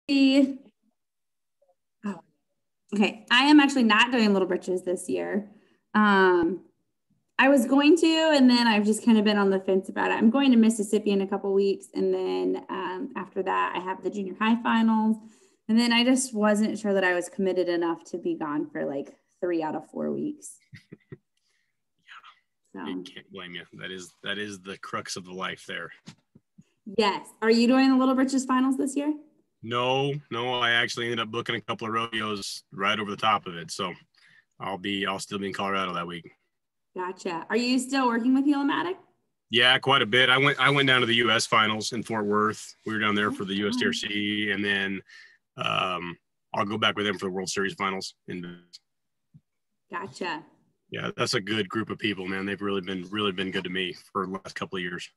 Oh, okay. I am actually not doing Little Britches this year. Um, I was going to, and then I've just kind of been on the fence about it. I'm going to Mississippi in a couple weeks, and then after that, I have the junior high finals, and then I just wasn't sure that I was committed enough to be gone for like 3 out of 4 weeks. I can't blame you. That is the crux of the life there. Yes. Are you doing the Little Britches finals this year? No. I actually ended up booking a couple of rodeos right over the top of it. So I'll still be in Colorado that week. Gotcha. Are you still working with Helo-Matic? Yeah, quite a bit. I went down to the U.S. finals in Fort Worth. We were down there for the USDRC, and then I'll go back with them for the World Series finals. Gotcha. Yeah, that's a good group of people, man. They've really been good to me for the last couple of years.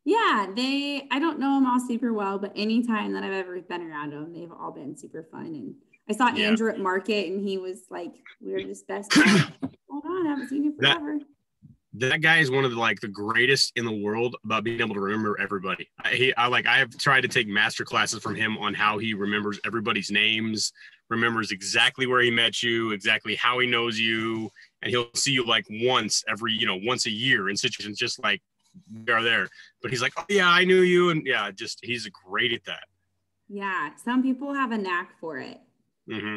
Yeah, I don't know them all super well, but anytime that I've ever been around them, they've all been super fun. And I saw Andrew at Market, and he was like, we were just best friends. Hold on, I haven't seen you forever. That guy is one of the greatest in the world about being able to remember everybody. I have tried to take master classes from him on how he remembers everybody's names, remembers exactly where he met you, exactly how he knows you, and he'll see you once a year in situations just like we are there. But he's like, oh yeah, I knew you, and yeah, he's great at that. Yeah, some people have a knack for it. Mm-hmm.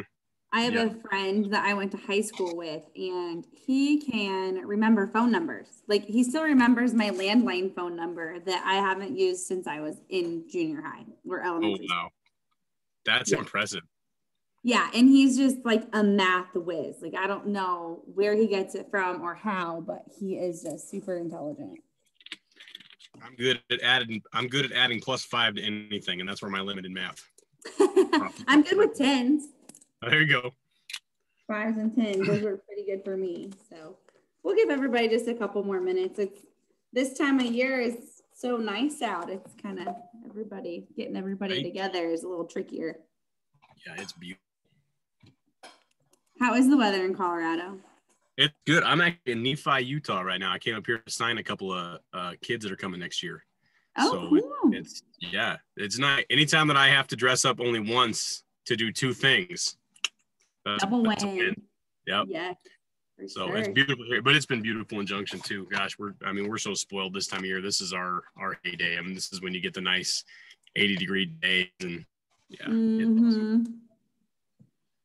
I have a friend that I went to high school with, and he can remember phone numbers. Like, he still remembers my landline phone number that I haven't used since I was in junior high or elementary school. Oh, wow. That's impressive. Yeah, and he's just like a math whiz. Like, I don't know where he gets it from or how, but he is just super intelligent. I'm good at adding +5 to anything, and that's where my limit in math. I'm good with tens. There you go. 5s and 10s, those were pretty good for me. So we'll give everybody just a couple more minutes. It's this time of year is so nice out. It's kind of getting everybody together is a little trickier. Yeah, it's beautiful. How is the weather in Colorado? It's good. I'm actually in Nephi, Utah right now. I came up here to sign a couple of kids that are coming next year. Oh, so cool. It's nice. Anytime that I have to dress up only once to do two things. Double win. Yep. Yeah. So It's beautiful here, but it's been beautiful in Junction too. Gosh, we're so spoiled this time of year. This is our heyday. I mean, this is when you get the nice 80-degree days and yeah. Mm-hmm.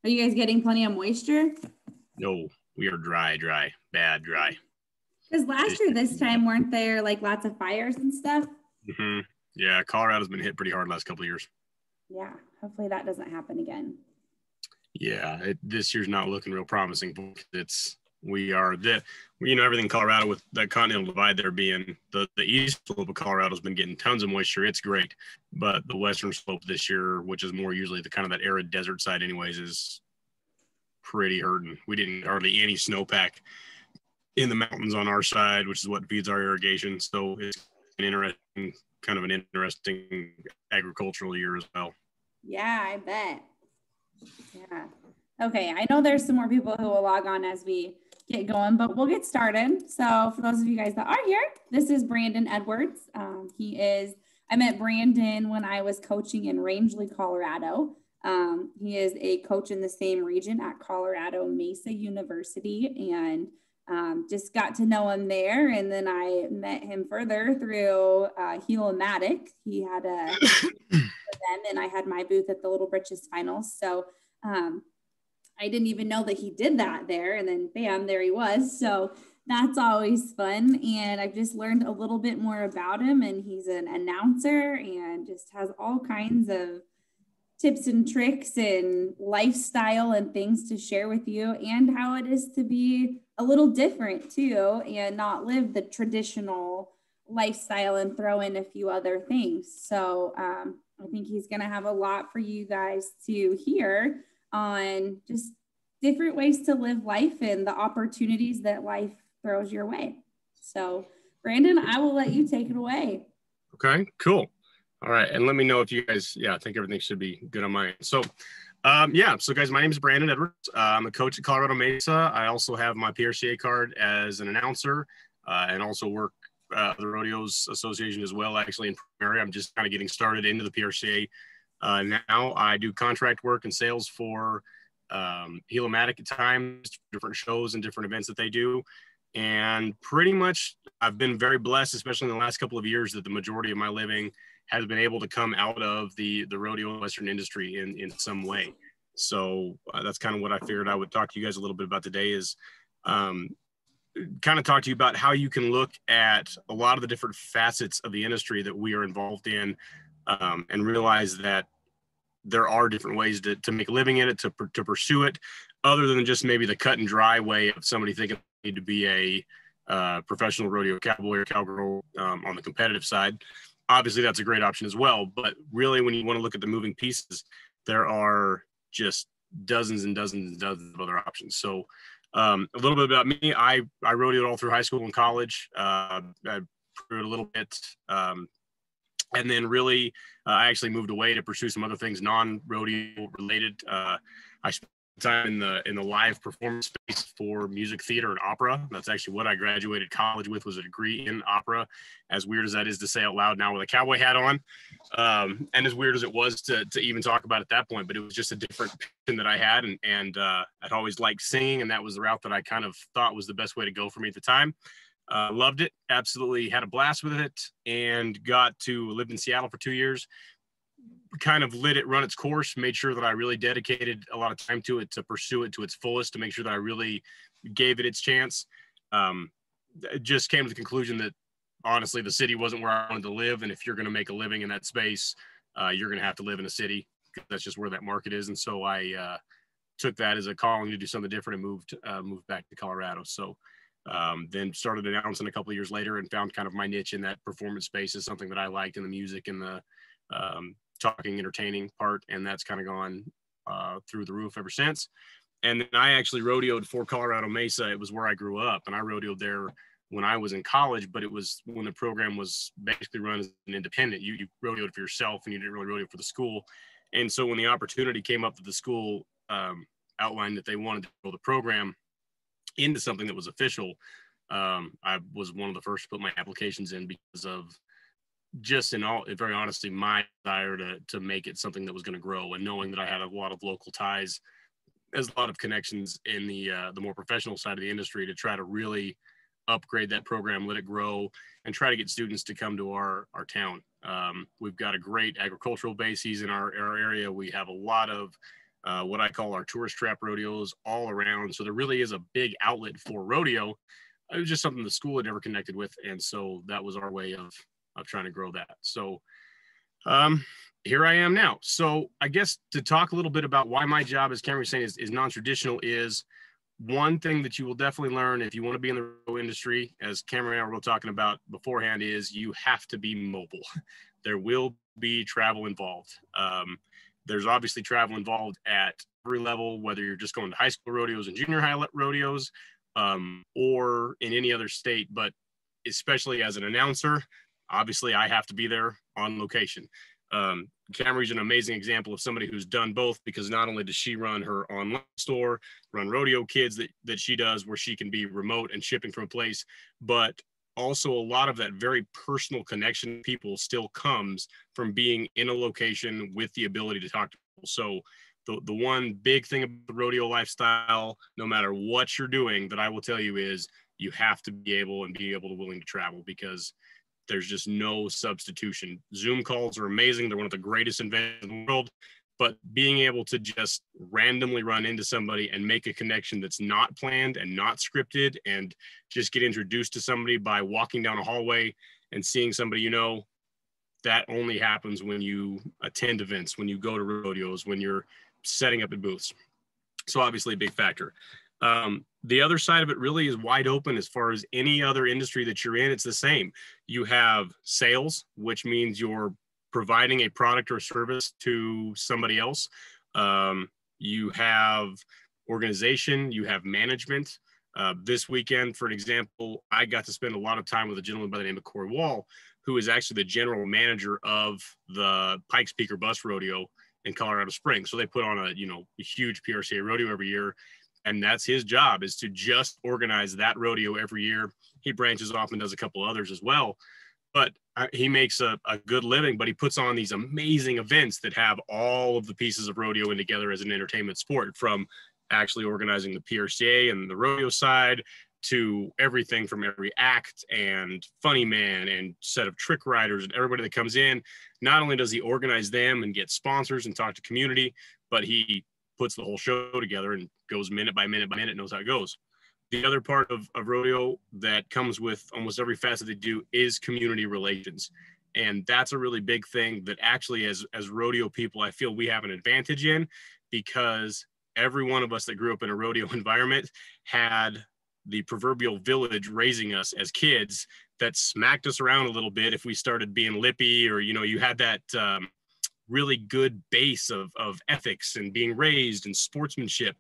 Are you guys getting plenty of moisture? No, we are dry, bad dry. Because last year this time, weren't there lots of fires and stuff? Mm-hmm. Yeah, Colorado's been hit pretty hard last couple of years. Yeah, hopefully that doesn't happen again. Yeah, this year's not looking real promising. Everything in Colorado with that continental divide there being the east slope of Colorado's been getting tons of moisture. It's great, but the western slope this year, which is more usually the kind of that arid desert side anyways, is pretty hurting. We didn't get hardly any snowpack in the mountains on our side, which is what feeds our irrigation. So it's an interesting agricultural year as well. Yeah, I bet. Yeah. Okay. I know there's some more people who will log on as we get going, but we'll get started. So for those of you guys that are here, this is Brandon Edwards. I met Brandon when I was coaching in Rangeley, Colorado. He is a coach in the same region at Colorado Mesa University, and just got to know him there. And then I met him further through Helo-Matic. He had a them, and I had my booth at the Little Britches finals. So I didn't even know that he did that there, and then bam, there he was. So that's always fun. And I've just learned a little bit more about him, and he's an announcer and just has all kinds of tips and tricks and lifestyle and things to share with you, and how it is to be a little different too and not live the traditional lifestyle and throw in a few other things. So I think he's going to have a lot for you guys to hear on just different ways to live life and the opportunities that life throws your way. So Brandon, I will let you take it away. Okay, cool. All right. And let me know if you guys, I think everything should be good on my end. So, so guys, my name is Brandon Edwards. I'm a coach at Colorado Mesa. I also have my PRCA card as an announcer and also work the Rodeos Association as well, actually in primary. I'm just kind of getting started into the PRCA Now I do contract work and sales for Helo-Matic at times, different shows and different events that they do. And pretty much I've been very blessed, especially in the last couple of years, that the majority of my living has been able to come out of the rodeo and Western industry in some way. So that's kind of what I figured I would talk to you guys a little bit about today, is kind of talk to you about how you can look at a lot of the different facets of the industry that we are involved in, and realize that there are different ways to make a living in it, to pursue it, other than just maybe the cut and dry way of somebody thinking they need to be a professional rodeo cowboy or cowgirl on the competitive side. Obviously, that's a great option as well. But really, when you want to look at the moving pieces, there are just dozens and dozens and dozens of other options. So a little bit about me. I rodeoed all through high school and college. I rode a little bit. And then really, I actually moved away to pursue some other things, non-rodeo related. I spent time in the live performance space for music, theater, and opera. That's actually what I graduated college with, was a degree in opera. As weird as that is to say out loud now with a cowboy hat on, and as weird as it was to even talk about at that point, but it was just a different passion that I had, and I'd always liked singing, and that was the route that I kind of thought was the best way to go for me at the time. Loved it, absolutely had a blast with it, and lived in Seattle for 2 years. Kind of let it run its course, made sure that I really dedicated a lot of time to it, to pursue it to its fullest, to make sure that I really gave it its chance. Just came to the conclusion that honestly, the city wasn't where I wanted to live. And if you're going to make a living in that space, you're going to have to live in a city. That's just where that market is. And so I took that as a calling to do something different and moved back to Colorado. So then started announcing a couple of years later and found kind of my niche in that performance space is something that I liked in the music and the talking, entertaining part. And that's kind of gone through the roof ever since. And then I actually rodeoed for Colorado Mesa. It was where I grew up, and I rodeoed there when I was in college, but it was when the program was basically run as an independent. You rodeoed for yourself, and you didn't really rodeo for the school. And so when the opportunity came up that the school outlined that they wanted to grow the program into something that was official, I was one of the first to put my applications in because of just very honestly, my desire to make it something that was going to grow, and knowing that I had a lot of local ties, as a lot of connections in the more professional side of the industry to try to really upgrade that program, let it grow, and try to get students to come to our town. We've got a great agricultural bases in our area. We have a lot of what I call our tourist trap rodeos all around. So there really is a big outlet for rodeo. It was just something the school had never connected with. And so that was our way of trying to grow that. So here I am now. So I guess to talk a little bit about why my job, as Cameron was saying, is non-traditional, is one thing that you will definitely learn if you want to be in the rodeo industry, as Cameron and I were talking about beforehand, is you have to be mobile. There will be travel involved. There's obviously travel involved at every level, whether you're just going to high school rodeos and junior high rodeos, or in any other state. But especially as an announcer, obviously I have to be there on location. Camry's an amazing example of somebody who's done both, because not only does she run her online store, run Rodeo Kids that she does, where she can be remote and shipping from a place, but also a lot of that very personal connection people still comes from being in a location with the ability to talk to people. So the one big thing about the rodeo lifestyle, no matter what you're doing, that I will tell you is you have to be able willing to travel, because there's just no substitution. Zoom calls are amazing. They're one of the greatest inventions in the world, but being able to just randomly run into somebody and make a connection that's not planned and not scripted, and just get introduced to somebody by walking down a hallway and seeing somebody, that only happens when you attend events, when you go to rodeos, when you're setting up at booths. So obviously a big factor. The other side of it really is wide open as far as any other industry that you're in. It's the same. You have sales, which means you're providing a product or service to somebody else. You have organization, you have management. This weekend, for an example, I got to spend a lot of time with a gentleman by the name of Corey Wall, who is actually the general manager of the Pikes Peak or Bus Rodeo in Colorado Springs. So they put on a huge PRCA rodeo every year. And that's his job, is to just organize that rodeo every year. He branches off and does a couple others as well. but he makes a good living, but he puts on these amazing events that have all of the pieces of rodeo in together as an entertainment sport, from actually organizing the PRCA and the rodeo side to everything from every act and funny man and set of trick riders and everybody that comes in. Not only does he organize them and get sponsors and talk to community, but he puts the whole show together and goes minute by minute by minute, knows how it goes. The other part of rodeo that comes with almost every facet they do is community relations. And that's a really big thing that actually as rodeo people, I feel we have an advantage in, because every one of us that grew up in a rodeo environment had the proverbial village raising us as kids that smacked us around a little bit if we started being lippy, or, you had that really good base of ethics and being raised and sportsmanship.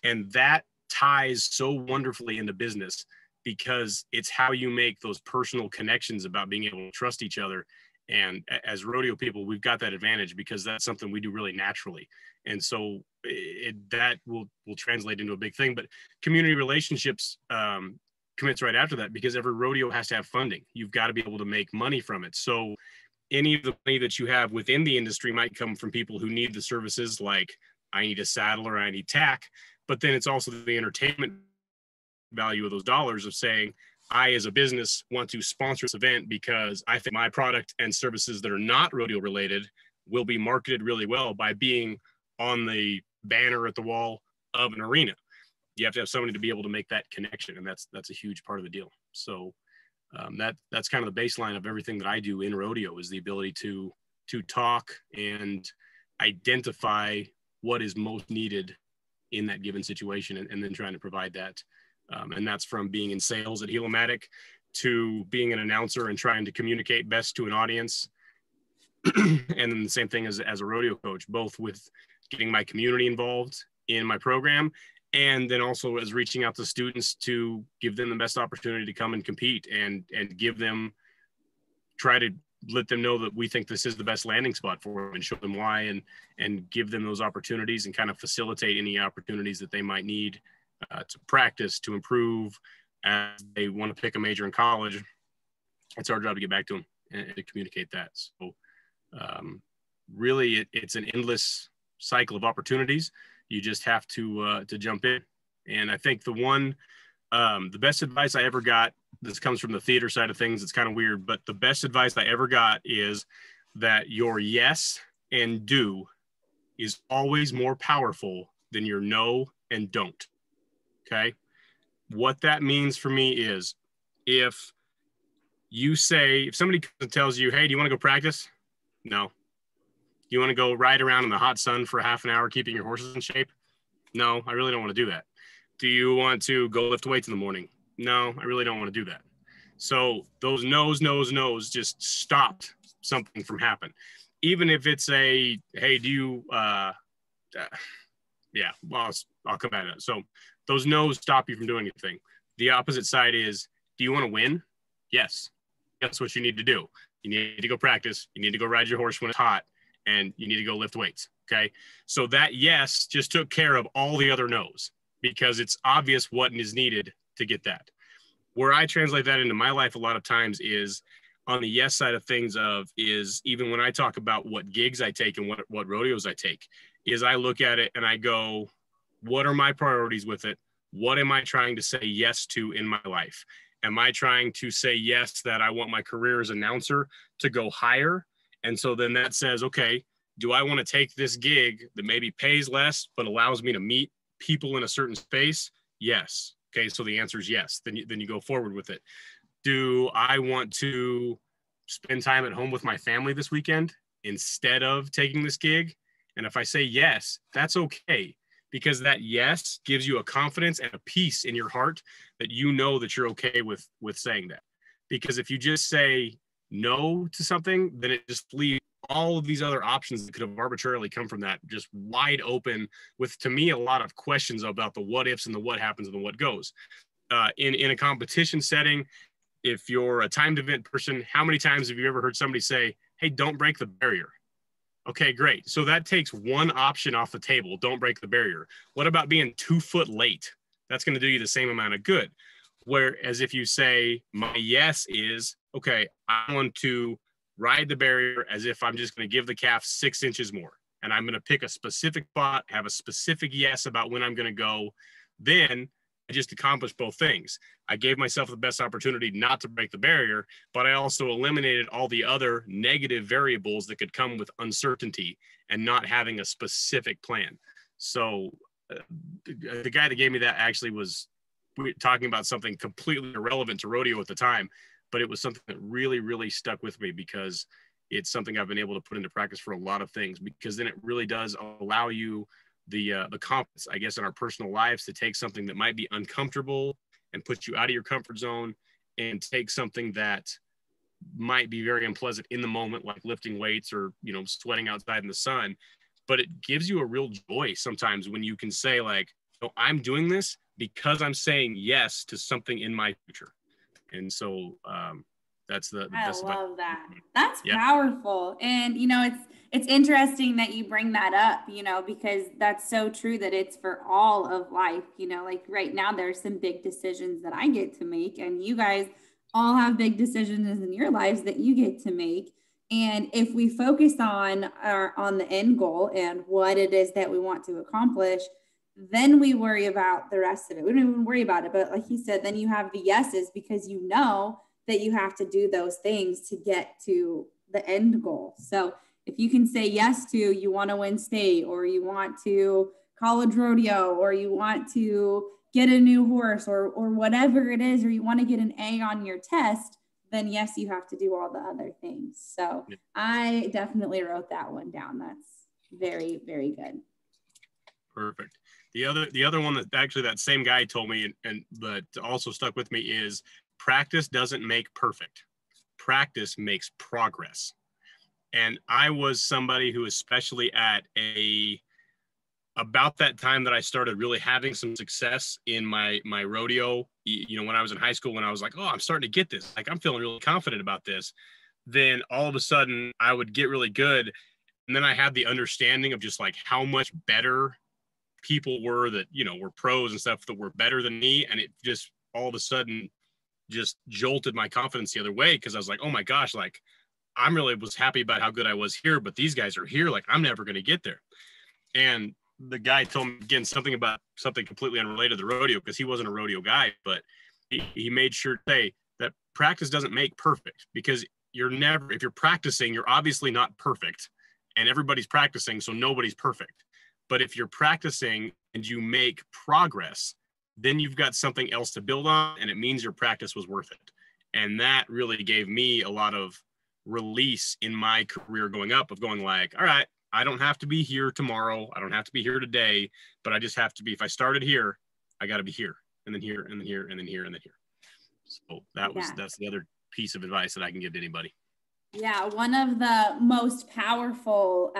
And that ties so wonderfully into business, because it's how you make those personal connections about being able to trust each other. And as rodeo people, we've got that advantage because that's something we do really naturally. And so that will translate into a big thing. But community relationships commits right after that, because every rodeo has to have funding. You've got to be able to make money from it. So any of the money that you have within the industry might come from people who need the services, like I need a saddle or I need tack. But then it's also the entertainment value of those dollars of saying, I, as a business, want to sponsor this event because I think my product and services that are not rodeo related will be marketed really well by being on the banner at the wall of an arena. You have to have somebody to be able to make that connection. And that's a huge part of the deal. So that's kind of the baseline of everything that I do in rodeo, is the ability to talk and identify what is most needed in that given situation, and then trying to provide that. And that's from being in sales at Helo-Matic to being an announcer and trying to communicate best to an audience. And then the same thing as a rodeo coach, both with getting my community involved in my program, and then also as reaching out to students to give them the best opportunity to come and compete, and try to let them know that we think this is the best landing spot for them, and show them why, and give them those opportunities and kind of facilitate any opportunities that they might need to practice, to improve as they want to pick a major in college. It's our job to get back to them and to communicate that. So really it's an endless cycle of opportunities. You just have to jump in. And I think the best advice I ever got, this comes from the theater side of things. It's kind of weird, but the best advice I ever got is that your yes and do is always more powerful than your no and don't. Okay. What that means for me is, if somebody comes and tells you, hey, do you want to go practice? No. You want to go ride around in the hot sun for half an hour, keeping your horses in shape? No, I really don't want to do that. Do you want to go lift weights in the morning? No, I really don't want to do that. So those no's just stopped something from happening. Even if it's hey, do you, I'll come back to that. So those no's stop you from doing anything. The opposite side is, do you want to win? Yes. That's what you need to do. You need to go practice. You need to go ride your horse when it's hot, and you need to go lift weights. Okay. So that yes just took care of all the other no's, because it's obvious what is needed to get that. Where I translate that into my life a lot of times is on the yes side of things is even when I talk about what gigs I take and what rodeos I take, is I look at it and I go, what are my priorities with it? What am I trying to say yes to in my life? Am I trying to say yes that I want my career as announcer to go higher? And so then that says, okay, do I want to take this gig that maybe pays less, but allows me to meet people in a certain space? Yes. Okay. So the answer is yes. Then you go forward with it. Do I want to spend time at home with my family this weekend instead of taking this gig? And if I say yes, that's okay, because that yes gives you a confidence and a peace in your heart that you know that you're okay with saying that. Because if you just say no to something, then it just leaves all of these other options that could have arbitrarily come from that just wide open, with, to me, a lot of questions about the what ifs and the what happens and the what goes. In a competition setting, if you're a timed event person, how many times have you ever heard somebody say, hey, don't break the barrier? Okay, great. So that takes one option off the table. Don't break the barrier. What about being 2 foot late? That's going to do you the same amount of good. Whereas if you say my yes is, okay, I want to ride the barrier as if I'm just going to give the calf 6 inches more. And I'm going to pick a specific spot, have a specific yes about when I'm going to go. Then I just accomplished both things. I gave myself the best opportunity not to break the barrier, but I also eliminated all the other negative variables that could come with uncertainty and not having a specific plan. So the guy that gave me that actually was talking about something completely irrelevant to rodeo at the time, but it was something that really, really stuck with me because it's something I've been able to put into practice for a lot of things, because then it really does allow you the confidence, I guess, in our personal lives to take something that might be uncomfortable and put you out of your comfort zone and take something that might be very unpleasant in the moment, like lifting weights or, you know, sweating outside in the sun. But it gives you a real joy sometimes when you can say, like, oh, I'm doing this because I'm saying yes to something in my future. And so that's the I best love that. That's powerful. And, you know, it's interesting that you bring that up, you know, because that's so true that it's for all of life. You know, like right now, there's some big decisions that I get to make, and you guys all have big decisions in your lives that you get to make. And if we focus on the end goal and what it is that we want to accomplish, then we worry about the rest of it. We don't even worry about it. But like he said, then you have the yeses because you know that you have to do those things to get to the end goal. So if you can say yes to, you want to win state, or you want to college rodeo, or you want to get a new horse, or whatever it is, or you want to get an A on your test, then yes, you have to do all the other things. So I definitely wrote that one down. That's very, very good. Perfect. The other one that actually that same guy told me and that also stuck with me is practice doesn't make perfect. Practice makes progress. And I was somebody who, especially at about that time that I started really having some success in my rodeo, you know, when I was in high school, when I was like, oh, I'm starting to get this, like I'm feeling really confident about this, then all of a sudden I would get really good. And then I had the understanding of just like how much better people were that, you know, were pros and stuff that were better than me. And it just all of a sudden just jolted my confidence the other way, because I was like, oh my gosh, like I'm really was happy about how good I was here, but these guys are here, like I'm never going to get there. And the guy told me again something about something completely unrelated to the rodeo, because he wasn't a rodeo guy, but he made sure to say that practice doesn't make perfect, because you're never, if you're practicing, you're obviously not perfect, and everybody's practicing, so nobody's perfect. But if you're practicing and you make progress, then you've got something else to build on, and it means your practice was worth it. And that really gave me a lot of release in my career going up, of going like, all right, I don't have to be here tomorrow. I don't have to be here today, but I just have to be, if I started here, I got to be here, and then here, and then here, and then here, and then here. So that's the other piece of advice that I can give to anybody. Yeah, one of the most powerful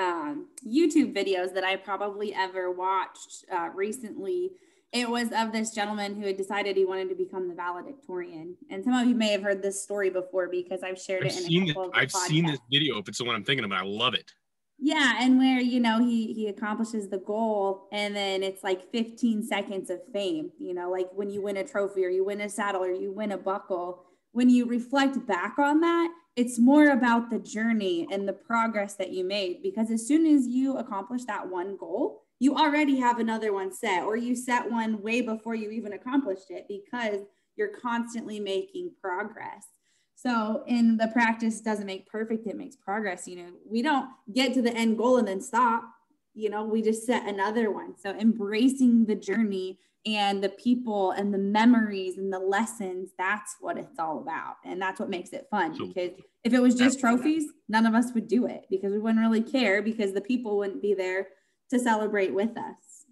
YouTube videos that I probably ever watched recently, it was of this gentleman who had decided he wanted to become the valedictorian. And some of you may have heard this story before, because I've shared it in a couple of the podcasts. I've seen this video, if it's the one I'm thinking about. I love it. Yeah, and where, you know, he accomplishes the goal, and then it's like 15 seconds of fame, you know, like when you win a trophy or you win a saddle or you win a buckle. When you reflect back on that, it's more about the journey and the progress that you made, because as soon as you accomplish that one goal, you already have another one set, or you set one way before you even accomplished it, because you're constantly making progress. So in the practice doesn't make perfect, it makes progress. You know, we don't get to the end goal and then stop, you know, we just set another one. So embracing the journey and the people and the memories and the lessons, that's what it's all about. And that's what makes it fun, because if it was just trophies, none of us would do it, because we wouldn't really care, because the people wouldn't be there to celebrate with us.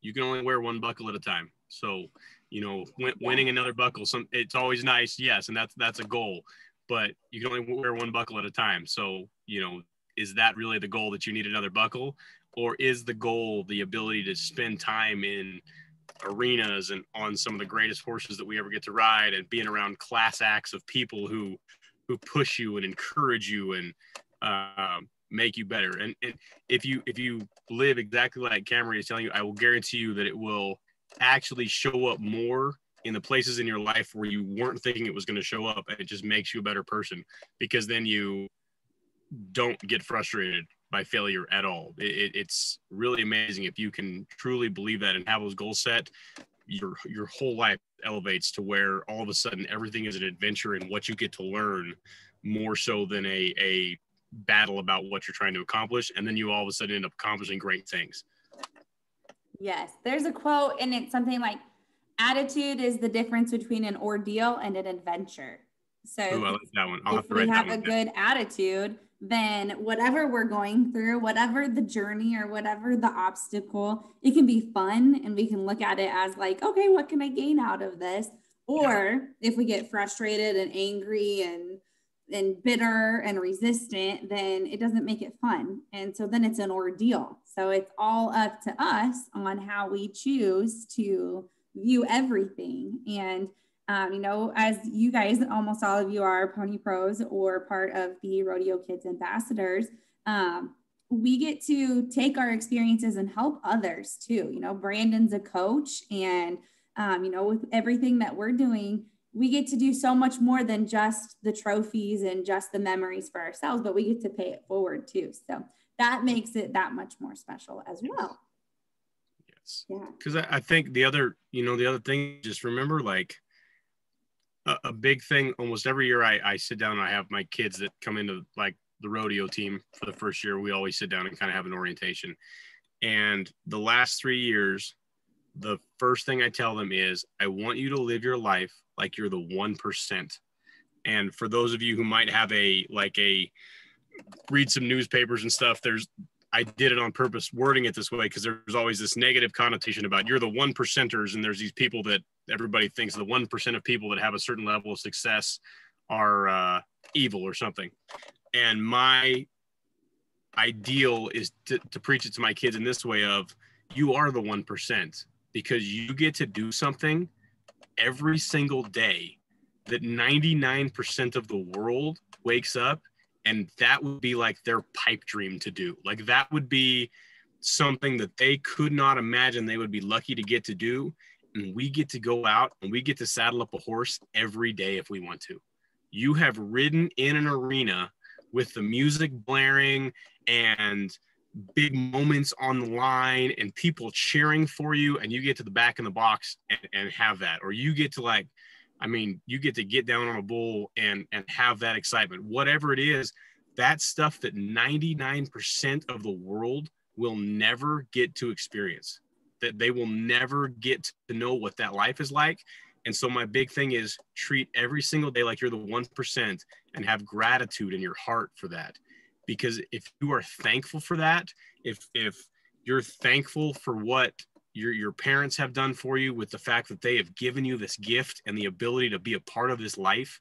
You can only wear one buckle at a time. So, you know, winning another buckle, it's always nice. Yes. And that's a goal, but you can only wear one buckle at a time. So, you know, is that really the goal, that you need another buckle? Or is the goal the ability to spend time in arenas and on some of the greatest horses that we ever get to ride, and being around class acts of people who push you and encourage you and make you better? And if you live exactly like Camry is telling you, I will guarantee you that it will actually show up more in the places in your life where you weren't thinking it was going to show up, and it just makes you a better person, because then you don't get frustrated by failure at all. It's really amazing if you can truly believe that and have those goals set. Your whole life elevates to where all of a sudden everything is an adventure and what you get to learn, more so than a battle about what you're trying to accomplish. And then you all of a sudden end up accomplishing great things. Yes, there's a quote, and it's something like, attitude is the difference between an ordeal and an adventure. So I like that one. If we have a good attitude, then whatever we're going through, whatever the journey or whatever the obstacle, it can be fun, and we can look at it as like, okay, what can I gain out of this? Or if we get frustrated and angry and bitter and resistant, then it doesn't make it fun. And so then it's an ordeal. So it's all up to us on how we choose to view everything. And you know, as you guys, almost all of you are Pony Pros or part of the Rodeo Kids Ambassadors, we get to take our experiences and help others too. You know, Brandon's a coach, and you know, with everything that we're doing, we get to do so much more than just the trophies and just the memories for ourselves, but we get to pay it forward too. So that makes it that much more special as well. Yes. Yeah. Because I think the other thing, just remember, like, a big thing almost every year I sit down and I have my kids that come into like the rodeo team for the first year. We always sit down and kind of have an orientation. And the last 3 years, the first thing I tell them is, I want you to live your life like you're the 1%. And for those of you who might have read some newspapers and stuff, I did it on purpose, wording it this way, because there's always this negative connotation about you're the 1%ers. And there's these people that everybody thinks the 1% of people that have a certain level of success are evil or something. And my ideal is to preach it to my kids in this way of, you are the 1%, because you get to do something every single day that 99% of the world wakes up, and that would be like their pipe dream to do. Like, that would be something that they could not imagine they would be lucky to get to do. And we get to go out and we get to saddle up a horse every day if we want to. You have ridden in an arena with the music blaring and big moments on the line and people cheering for you, and you get to the back in the box and have that. Or you get to you get to get down on a bull and have that excitement. Whatever it is, that stuff that 99% of the world will never get to experience, that they will never get to know what that life is like. And so my big thing is, treat every single day like you're the 1% and have gratitude in your heart for that. Because if you are thankful for that, if you're thankful for what your parents have done for you, with the fact that they have given you this gift and the ability to be a part of this life,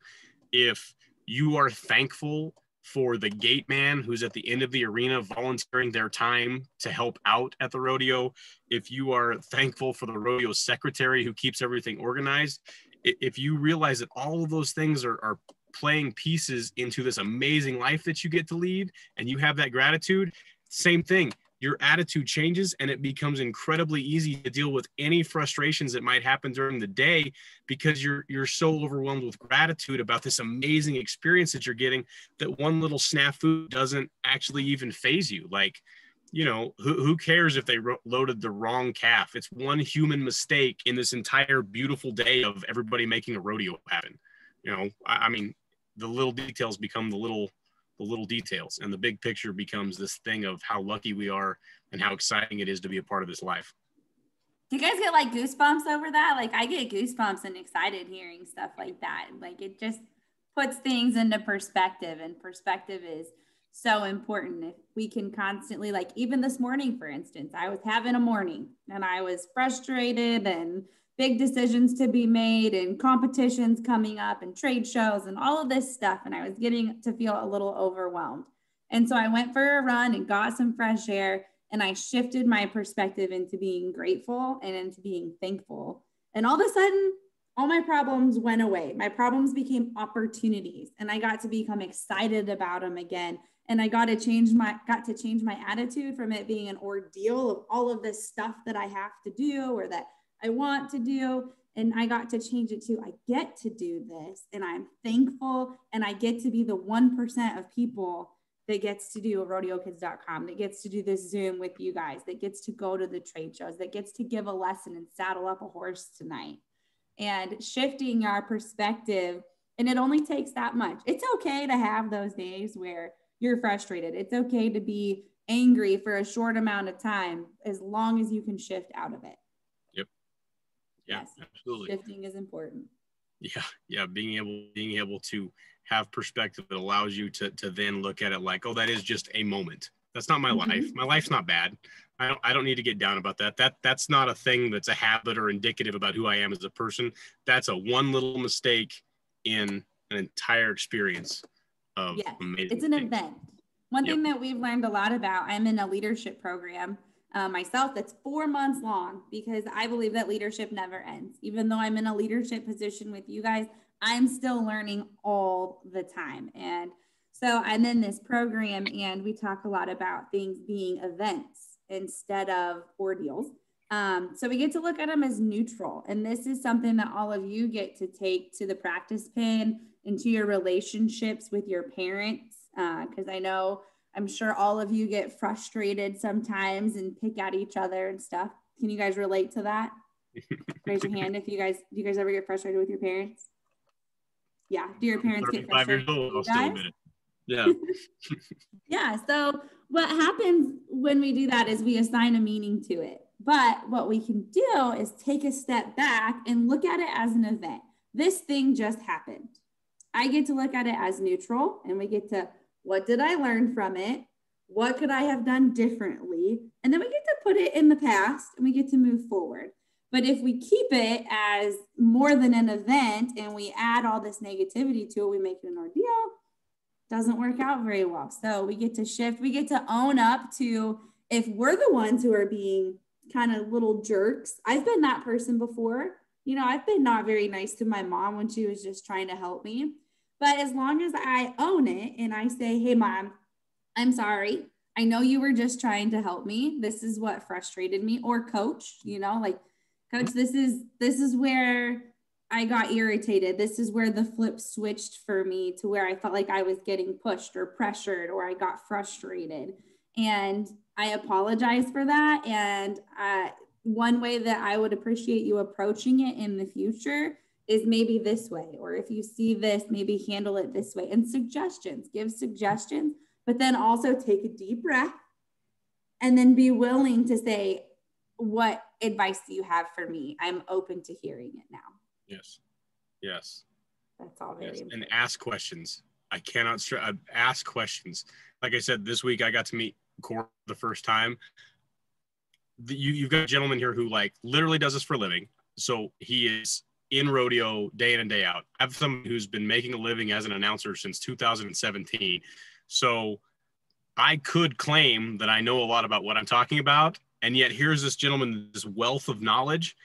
if you are thankful for the gate man who's at the end of the arena volunteering their time to help out at the rodeo, if you are thankful for the rodeo secretary who keeps everything organized, if you realize that all of those things are playing pieces into this amazing life that you get to lead, and you have that gratitude, same thing. Your attitude changes, and it becomes incredibly easy to deal with any frustrations that might happen during the day, because you're so overwhelmed with gratitude about this amazing experience that you're getting, that one little snafu doesn't actually even faze you. Like, you know, who cares if they loaded the wrong calf? It's one human mistake in this entire beautiful day of everybody making a rodeo happen. You know, I mean, the little details become the little details, and the big picture becomes this thing of how lucky we are and how exciting it is to be a part of this life. Do you guys get like goosebumps over that? Like, I get goosebumps and excited hearing stuff like that. Like, it just puts things into perspective, and perspective is so important. If we can constantly, like, even this morning, for instance, I was having a morning and I was frustrated, and big decisions to be made and competitions coming up and trade shows and all of this stuff. And I was getting to feel a little overwhelmed. And so I went for a run and got some fresh air, and I shifted my perspective into being grateful and into being thankful. And all of a sudden, all my problems went away. My problems became opportunities, and I got to become excited about them again. And I got to change my attitude from it being an ordeal of all of this stuff that I have to do or that I want to do. And I got to change it to, I get to do this and I'm thankful. And I get to be the 1% of people that gets to do a rodeokids.com, that gets to do this Zoom with you guys, that gets to go to the trade shows, that gets to give a lesson and saddle up a horse tonight. And shifting our perspective, and it only takes that much. It's okay to have those days where you're frustrated. It's okay to be angry for a short amount of time, as long as you can shift out of it. Yep. Yeah, yes, absolutely. Shifting is important. Yeah. Being able to have perspective that allows you to then look at it like, oh, that is just a moment. That's not my life. My life's not bad. I don't need to get down about that. That's not a thing that's a habit or indicative about who I am as a person. That's a one little mistake in an entire experience of amazing it's an things. Event. One thing that we've learned a lot about, I'm in a leadership program myself that's 4 months long, because I believe that leadership never ends. Even though I'm in a leadership position with you guys, I'm still learning all the time. And so I'm in this program and we talk a lot about things being events instead of ordeals. So we get to look at them as neutral. And this is something that all of you get to take to the practice pen, into your relationships with your parents. Because I'm sure all of you get frustrated sometimes and pick at each other and stuff. Can you guys relate to that? Raise your hand if do you guys ever get frustrated with your parents? Yeah. Do your parents get frustrated with you guys? Yeah. Yeah. So what happens when we do that is we assign a meaning to it. But what we can do is take a step back and look at it as an event. This thing just happened. I get to look at it as neutral, and we get to, what did I learn from it? What could I have done differently? And then we get to put it in the past and we get to move forward. But if we keep it as more than an event and we add all this negativity to it, we make it an ordeal, doesn't work out very well. So we get to shift, we get to own up to, if we're the ones who are being kind of little jerks. I've been that person before. I've been not very nice to my mom when she was just trying to help me. But as long as I own it and I say, hey, Mom, I'm sorry. I know you were just trying to help me. This is what frustrated me. Or Coach, Coach, this is where I got irritated. This is where the flip switched for me, to where I felt like I was getting pushed or pressured, or I got frustrated. And I apologize for that. And one way that I would appreciate you approaching it in the future is maybe this way, or if you see this, maybe handle it this way. And give suggestions, but then also take a deep breath and then be willing to say, what advice do you have for me? I'm open to hearing it now. Yes. That's all very important. And ask questions. I cannot stress, ask questions. Like I said, this week I got to meet Core the first time. You've got a gentleman here who literally does this for a living. So he is in rodeo day in and day out. I have someone who's been making a living as an announcer since 2017. So I could claim that I know a lot about what I'm talking about. And yet here's this gentleman, this wealth of knowledge,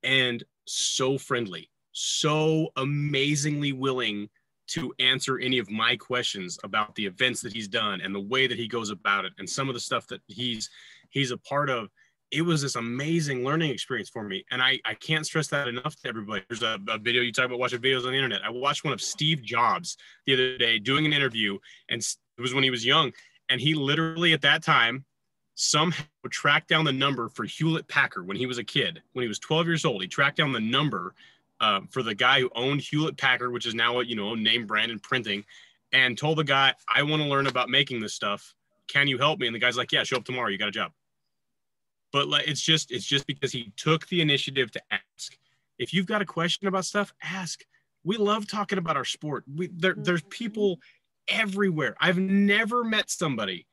and so friendly, so amazingly willing to answer any of my questions about the events that he's done and the way that he goes about it and some of the stuff that he's a part of. It was this amazing learning experience for me. And I can't stress that enough to everybody. There's a video, you talk about watching videos on the internet. I watched one of Steve Jobs the other day doing an interview, and it was when he was young. And he literally at that time somehow tracked down the number for Hewlett Packard when he was a kid. When he was 12 years old, he tracked down the number for the guy who owned Hewlett Packard, which is now name brand and printing, and told the guy, I want to learn about making this stuff. Can you help me? And the guy's like, yeah, show up tomorrow. You got a job. But it's just because he took the initiative to ask. If you've got a question about stuff, ask. We love talking about our sport. There's people everywhere. I've never met somebody,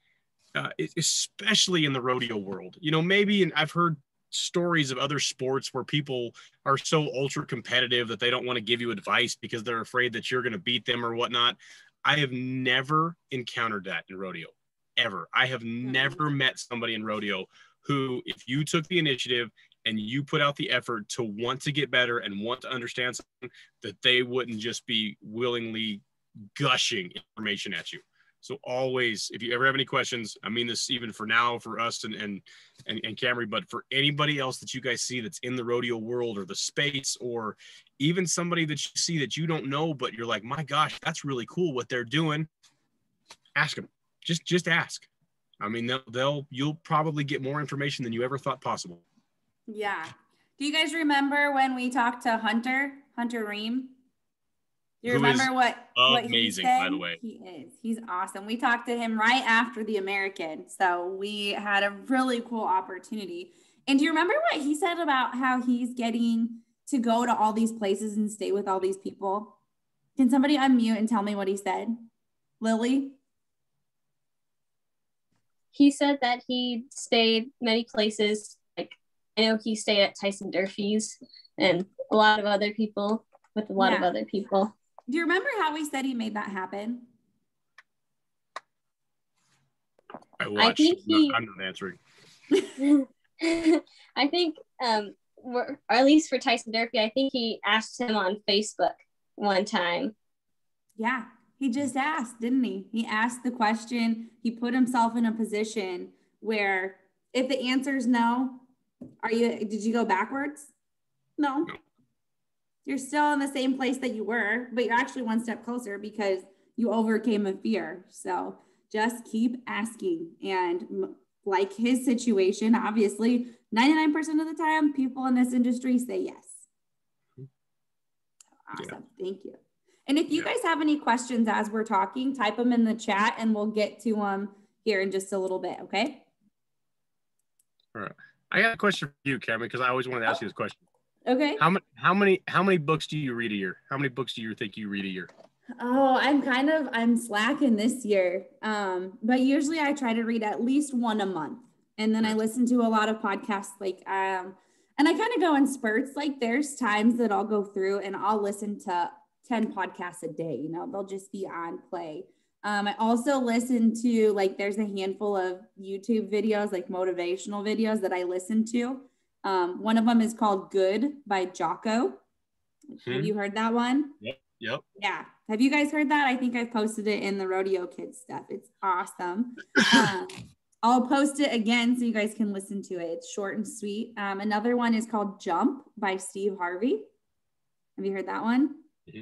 especially in the rodeo world. Maybe I've heard stories of other sports where people are so ultra competitive that they don't want to give you advice because they're afraid that you're going to beat them or whatnot. I have never encountered that in rodeo, ever. I have never met somebody in rodeo who, if you took the initiative and you put out the effort to want to get better and want to understand something, that they wouldn't just be willingly gushing information at you. So always, if you ever have any questions, I mean this even for now, for us and Camry, but for anybody else that you guys see that's in the rodeo world or the space, or even somebody that you see that you don't know, but you're like, my gosh, that's really cool what they're doing. Ask them. Just ask. I mean, you'll probably get more information than you ever thought possible. Yeah. Do you guys remember when we talked to Hunter Ream? Do you remember what he said? By the way. He's awesome. We talked to him right after the American. So we had a really cool opportunity. And do you remember what he said about how he's getting to go to all these places and stay with all these people? Can somebody unmute and tell me what he said? Lily? He said that he stayed many places. Like, I know he stayed at Tyson Durfee's and a lot of other people with a lot of other people. Do you remember how he said he made that happen? I watched. I'm not answering. I think, or at least for Tyson Durfee, I think he asked him on Facebook one time. Yeah, he just asked, didn't he? He asked the question. He put himself in a position where if the answer is no, did you go backwards? No. You're still in the same place that you were, but you're actually one step closer because you overcame a fear. So just keep asking. And like his situation, obviously, 99% of the time, people in this industry say yes. Awesome. Yeah. Thank you. And if you guys have any questions as we're talking, type them in the chat and we'll get to them here in just a little bit. Okay. All right. I got a question for you, Cameron, because I always wanted to ask you this question. Okay. How many books do you read a year? How many books do you think you read a year? Oh, I'm slacking this year. But usually I try to read at least one a month. And then I listen to a lot of podcasts and I kind of go in spurts. Like there's times that I'll go through and I'll listen to 10 podcasts a day, they'll just be on play. I also listen to there's a handful of YouTube videos, like motivational videos that I listen to. One of them is called Good by Jocko. Have you heard that one? Yep. Yeah. Have you guys heard that? I think I've posted it in the Rodeo Kids stuff. It's awesome. I'll post it again so you guys can listen to it. It's short and sweet. Another one is called Jump by Steve Harvey. Have you heard that one? Mm-hmm.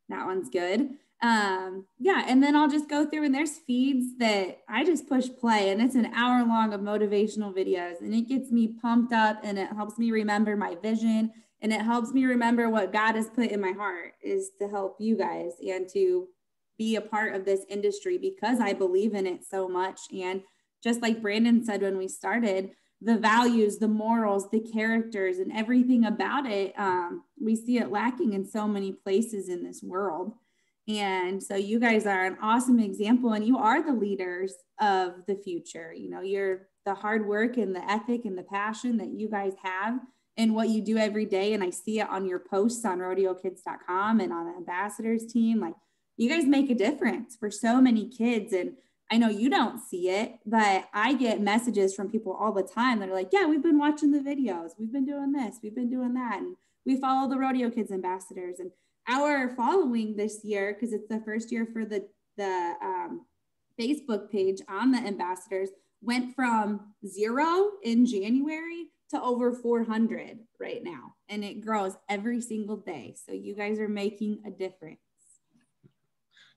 That one's good. And then I'll just go through and there's feeds that I just push play and it's an hour long of motivational videos and it gets me pumped up and it helps me remember my vision and it helps me remember what God has put in my heart is to help you guys and to be a part of this industry because I believe in it so much. And just like Brandon said when we started, the values, the morals, the characters, and everything about it, we see it lacking in so many places in this world. And so you guys are an awesome example and you are the leaders of the future. You're the hard work and the ethic and the passion that you guys have in what you do every day. And I see it on your posts on rodeokids.com and on the ambassadors team. Like you guys make a difference for so many kids. And I know you don't see it, but I get messages from people all the time that are like, yeah, we've been watching the videos. We've been doing this. We've been doing that. And we follow the Rodeo Kids ambassadors. And our following this year, because it's the first year for the Facebook page on the ambassadors, went from 0 in January to over 400 right now. And it grows every single day. So you guys are making a difference.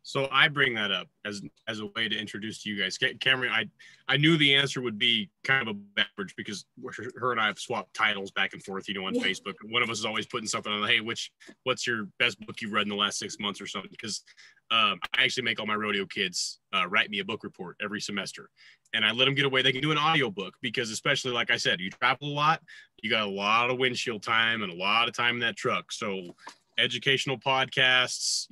So I bring that up as a way to introduce to you guys. Cameron, I knew the answer would be kind of a backwards because her and I have swapped titles back and forth, on Facebook. One of us is always putting something on, hey, what's your best book you've read in the last 6 months or something? Because I actually make all my rodeo kids write me a book report every semester. And I let them get away. They can do an audio book because especially, like I said, you travel a lot, you got a lot of windshield time and a lot of time in that truck. So educational podcasts,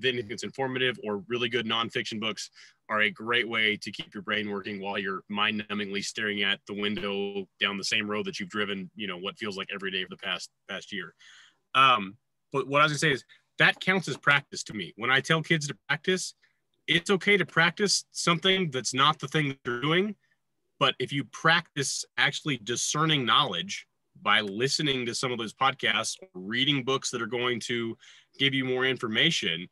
anything that's informative or really good nonfiction books are a great way to keep your brain working while you're mind-numbingly staring at the window down the same road that you've driven, what feels like every day for the past year. But what I was gonna say is that counts as practice to me. When I tell kids to practice, it's okay to practice something that's not the thing that they're doing. But if you practice actually discerning knowledge by listening to some of those podcasts, reading books that are going to give you more information,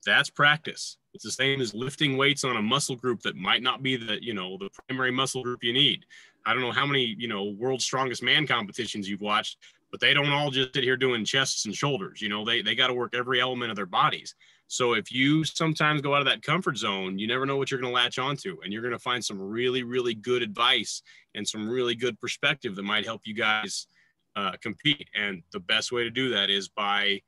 That's practice. It's the same as lifting weights on a muscle group that might not be the, the primary muscle group you need. I don't know how many, world's strongest man competitions you've watched, but they don't all just sit here doing chests and shoulders. They got to work every element of their bodies. So if you sometimes go out of that comfort zone, you never know what you're going to latch onto, and you're going to find some really, really good advice and some really good perspective that might help you guys compete. And the best way to do that is by,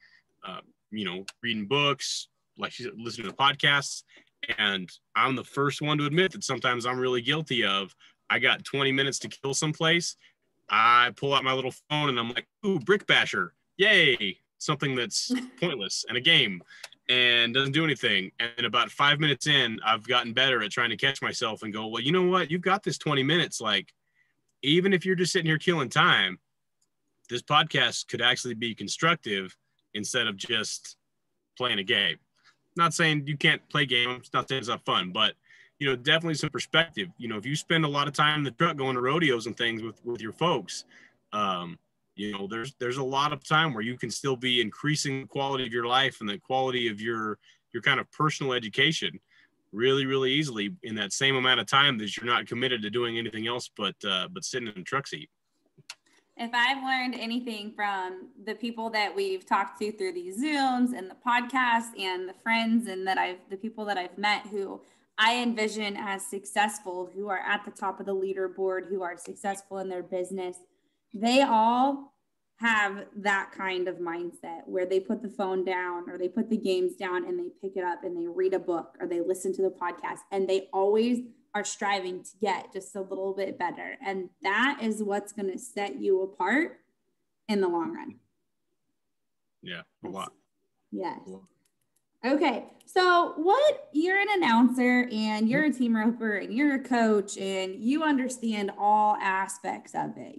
reading books, like listening to podcasts. And I'm the first one to admit that sometimes I'm really guilty of, I got 20 minutes to kill someplace. I pull out my little phone and I'm like, ooh, Brick Basher. Yay. Something that's pointless and a game and doesn't do anything. And about 5 minutes in, I've gotten better at trying to catch myself and go, well, you know what? You've got this 20 minutes. Like, even if you're just sitting here killing time, this podcast could actually be constructive instead of just playing a game. Not saying you can't play games, not saying it's not fun, but definitely some perspective. If you spend a lot of time in the truck going to rodeos and things with your folks, there's a lot of time where you can still be increasing the quality of your life and the quality of your kind of personal education really, really easily in that same amount of time that you're not committed to doing anything else but sitting in a truck seat. If I've learned anything from the people that we've talked to through these Zooms and the podcast and the friends and the people that I've met who I envision as successful, who are at the top of the leaderboard, who are successful in their business, they all have that kind of mindset where they put the phone down or they put the games down and they pick it up and they read a book or they listen to the podcast, and they always are striving to get just a little bit better. And that is what's going to set you apart in the long run. Yeah, a lot. Yes. Okay. So you're an announcer and you're a team roper and you're a coach and you understand all aspects of it,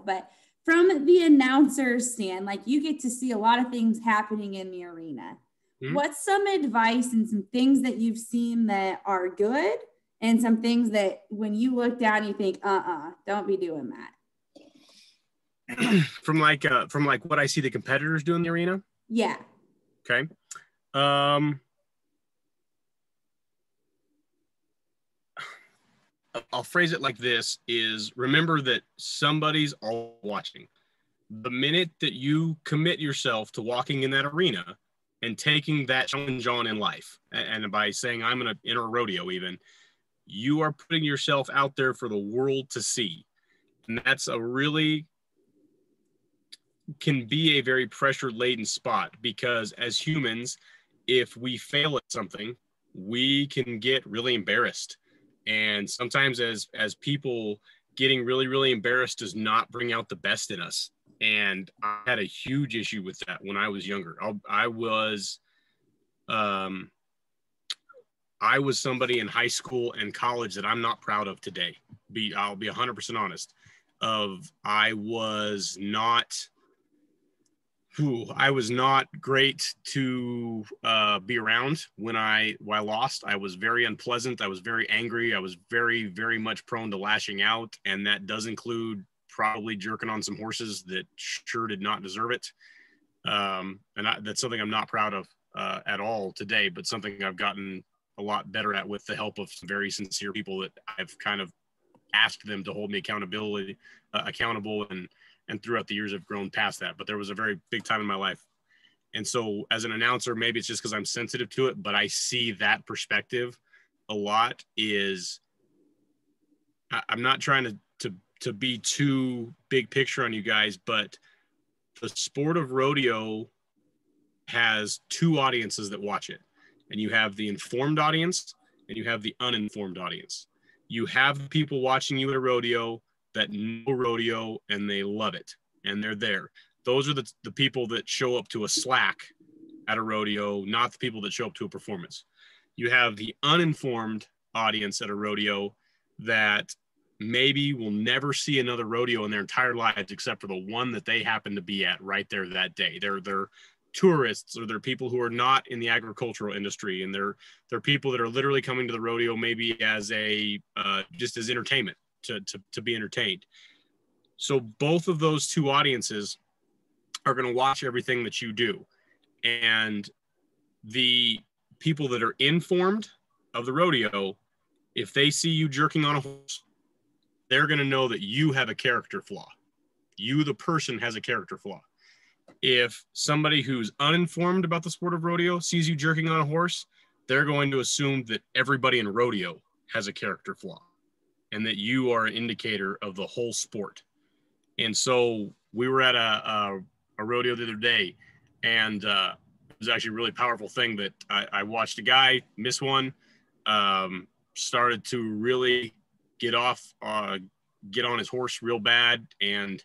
but from the announcer's stand, like, you get to see a lot of things happening in the arena. Mm-hmm. What's some advice and some things that you've seen that are good and some things that when you look down, you think, don't be doing that? From what I see the competitors do in the arena? Yeah. Okay. I'll phrase it like this: is remember that somebody's all watching. The minute that you commit yourself to walking in that arena and taking that challenge on in life, and by saying I'm going to enter a rodeo even, you are putting yourself out there for the world to see. And that's can be a very pressure-laden spot, because as humans, if we fail at something, we can get really embarrassed. And sometimes as people, getting really, really embarrassed does not bring out the best in us. And I had a huge issue with that when I was younger. I was somebody in high school and college that I'm not proud of today. I'll be 100% honest. I was not great to be around when I lost. I was very unpleasant. I was very angry. I was very, very much prone to lashing out. And that does include probably jerking on some horses that sure did not deserve it. That's something I'm not proud of at all today, but something I've gotten a lot better at with the help of some very sincere people that I've kind of asked them to hold me accountable, and throughout the years I've grown past that. But there was a very big time in my life. And so as an announcer, maybe it's just because I'm sensitive to it, but I see that perspective a lot. I'm not trying to be too big picture on you guys, but the sport of rodeo has two audiences that watch it. And you have the informed audience and you have the uninformed audience. You have the people watching you at a rodeo that know rodeo and they love it and they're there. Those are the people that show up to a slack at a rodeo, not the people that show up to a performance. You have the uninformed audience at a rodeo that maybe will never see another rodeo in their entire lives except for the one that they happen to be at right there that day. They're tourists, or they're people who are not in the agricultural industry, and they're people that are literally coming to the rodeo maybe as just as entertainment to be entertained. So both of those two audiences are going to watch everything that you do. And the people that are informed of the rodeo, if they see you jerking on a horse, they're going to know that you have a character flaw. You, the person, has a character flaw. If somebody who's uninformed about the sport of rodeo sees you jerking on a horse, they're going to assume that everybody in rodeo has a character flaw and that you are an indicator of the whole sport. And so we were at a rodeo the other day, and it was actually a really powerful thing that I watched a guy miss one, started to really get on his horse real bad, and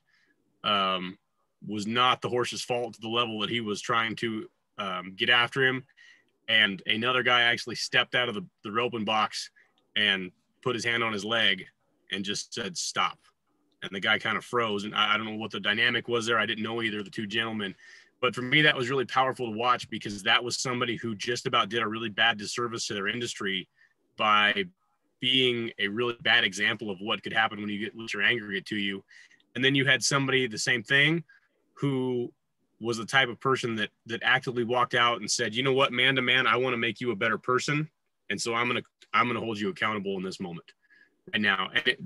was not the horse's fault to the level that he was trying to get after him. And another guy actually stepped out of the roping box and put his hand on his leg and just said, stop. And the guy kind of froze. And I don't know what the dynamic was there. I didn't know either of the two gentlemen. But for me, that was really powerful to watch, because that was somebody who just about did a really bad disservice to their industry by being a really bad example of what could happen when you let your anger get to you. And then you had somebody, the same thing, who was the type of person that actively walked out and said, you know what, man to man, I want to make you a better person. And so I'm going to hold you accountable in this moment right now. And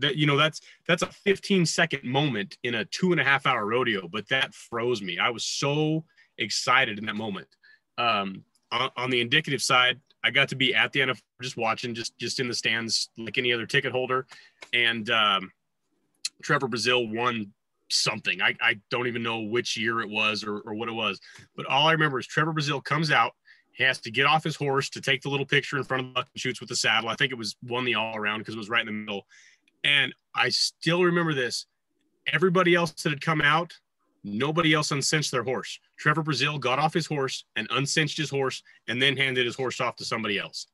that's a 15-second moment in a 2.5-hour rodeo, but that froze me. I was so excited in that moment. On the indicative side, I got to be at the NFL, just watching, just in the stands like any other ticket holder. And Trevor Brazile won something. I don't even know which year it was or what it was, but all I remember is Trevor Brazile comes out. He has to get off his horse to take the little picture in front of the buck and shoots with the saddle. I think it was won the all around because it was right in the middle. And I still remember this. Everybody else that had come out, nobody else uncinched their horse. Trevor Brazile got off his horse and uncinched his horse and then handed his horse off to somebody else.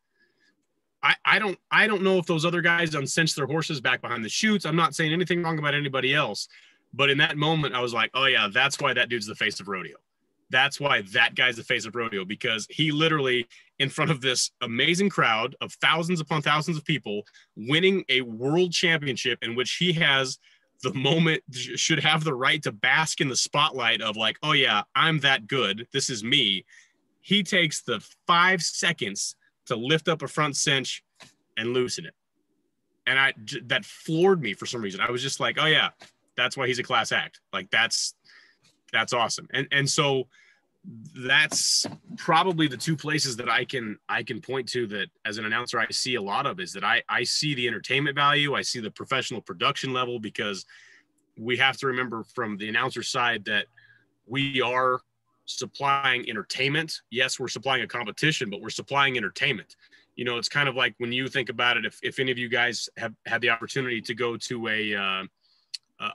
I don't know if those other guys uncinched their horses back behind the chutes. I'm not saying anything wrong about anybody else, but in that moment I was like, oh yeah, that's why that dude's the face of rodeo. That's why that guy's the face of rodeo, because he literally, in front of this amazing crowd of thousands upon thousands of people, winning a world championship in which he has the moment, should have the right to bask in the spotlight of like, oh yeah, I'm that good. This is me. He takes the 5 seconds to lift up a front cinch and loosen it. And that floored me for some reason. I was just like, oh yeah, that's why he's a class act. Like that's awesome. And so that's probably the two places that I can point to that as an announcer I see a lot of, is that I see the entertainment value. I see the professional production level, because we have to remember from the announcer side that we are supplying entertainment. Yes, we're supplying a competition, but we're supplying entertainment. You know, it's kind of like when you think about it, if any of you guys have had the opportunity to go to a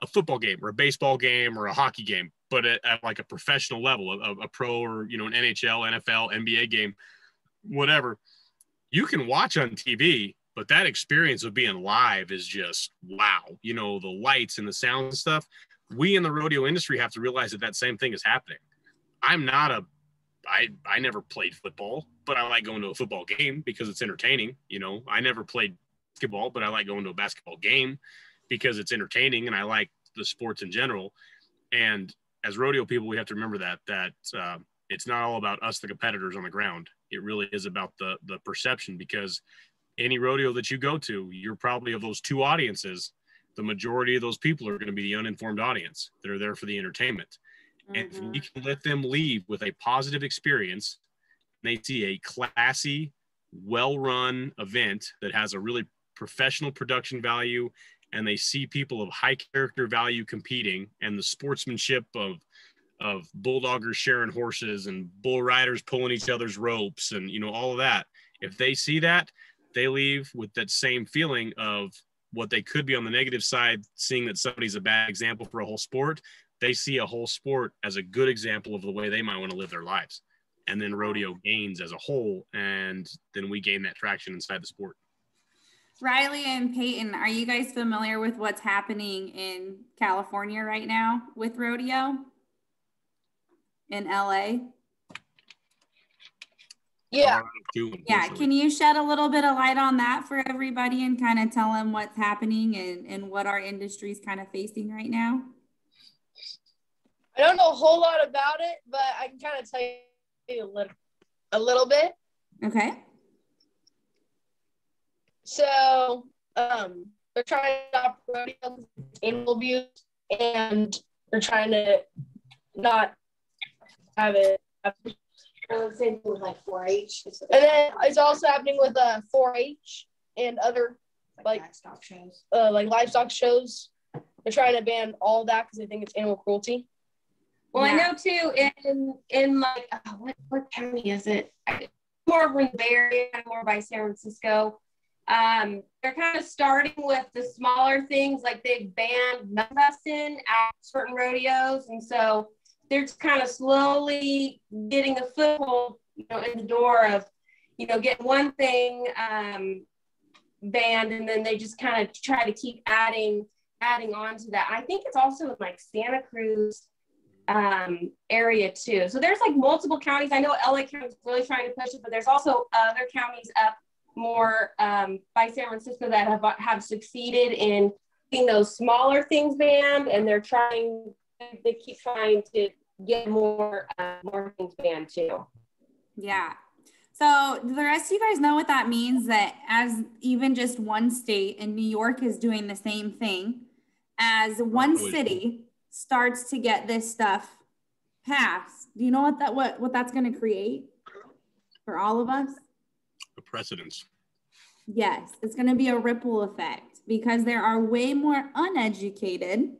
football game or a baseball game or a hockey game, but at like a professional level, a pro or, an NHL, NFL, NBA game, whatever, you can watch on TV, but that experience of being live is just, wow. The lights and the sound and stuff. We in the rodeo industry have to realize that same thing is happening. I never played football, but I like going to a football game because it's entertaining. I never played basketball, but I like going to a basketball game because it's entertaining, and I like the sports in general. And as rodeo people, we have to remember that it's not all about us, the competitors on the ground. It really is about the perception, because any rodeo that you go to, you're probably, of those two audiences, the majority of those people are going to be the uninformed audience that are there for the entertainment. And if we can let them leave with a positive experience, and they see a classy, well-run event that has a really professional production value, and they see people of high character value competing, and the sportsmanship of bulldoggers sharing horses and bull riders pulling each other's ropes and, all of that. If they see that, they leave with that same feeling of what they could be on the negative side, seeing that somebody's a bad example for a whole sport. They see a whole sport as a good example of the way they might want to live their lives. And then rodeo gains as a whole, and then we gain that traction inside the sport. Riley and Peyton, are you guys familiar with what's happening in California right now with rodeo in LA? Yeah. Yeah. Can you shed a little bit of light on that for everybody and kind of tell them what's happening and what our industry is kind of facing right now? I don't know a whole lot about it, but I can kind of tell you a little bit. Okay. So they're trying to stop rodeo animal abuse, and they're trying to not have it. Same thing with like 4-H. And then it's also happening with 4-H and other like livestock shows. Like livestock shows. They're trying to ban all that because they think it's animal cruelty. Well, Yeah. I know too in like what county is it? More of in the Bay Area, more by San Francisco. They're kind of starting with the smaller things, like they've banned medicine at certain rodeos, and so they're just kind of slowly getting a foothold, in the door of, getting one thing banned, and then they just kind of try to keep adding on to that. I think it's also in like Santa Cruz area too. So there's like multiple counties. I know LA County is really trying to push it, but there's also other counties up more by San Francisco that have succeeded in getting those smaller things banned, and they keep trying to get more things banned too. Yeah. So the rest of you guys know what that means, that as even just one state, and New York is doing the same thing, as one city starts to get this stuff passed. Do you know what that's going to create for all of us? The precedence. Yes, it's going to be a ripple effect, because there are way more uneducated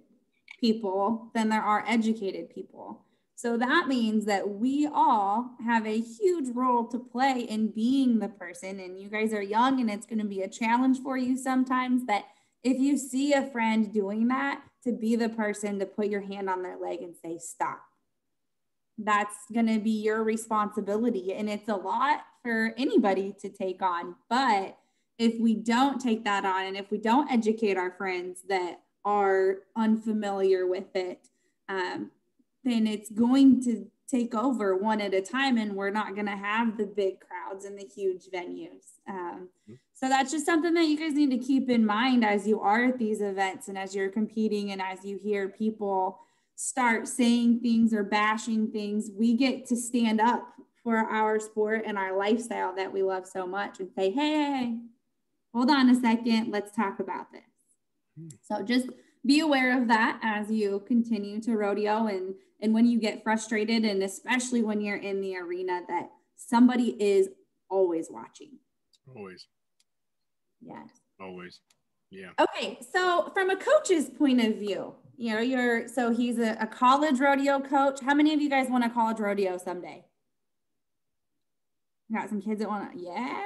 people than there are educated people. So that means that we all have a huge role to play in being the person. And you guys are young, and it's going to be a challenge for you sometimes, that if you see a friend doing that, to be the person to put your hand on their leg and say, stop. That's going to be your responsibility. And it's a lot for anybody to take on. But if we don't take that on, and if we don't educate our friends that are unfamiliar with it, then it's going to take over one at a time, and we're not going to have the big crowds and the huge venues. So that's just something that you guys need to keep in mind as you are at these events, and as you're competing, and as you hear people start saying things or bashing things. We get to stand up for our sport and our lifestyle that we love so much, and say, hey, hold on a second, let's talk about this. So just be aware of that as you continue to rodeo, and when you get frustrated, and especially when you're in the arena, that somebody is always watching. Always. Yes. Always. Yeah. Okay. So from a coach's point of view, so he's a college rodeo coach. How many of you guys want a college rodeo someday? Got some kids that want to, yeah,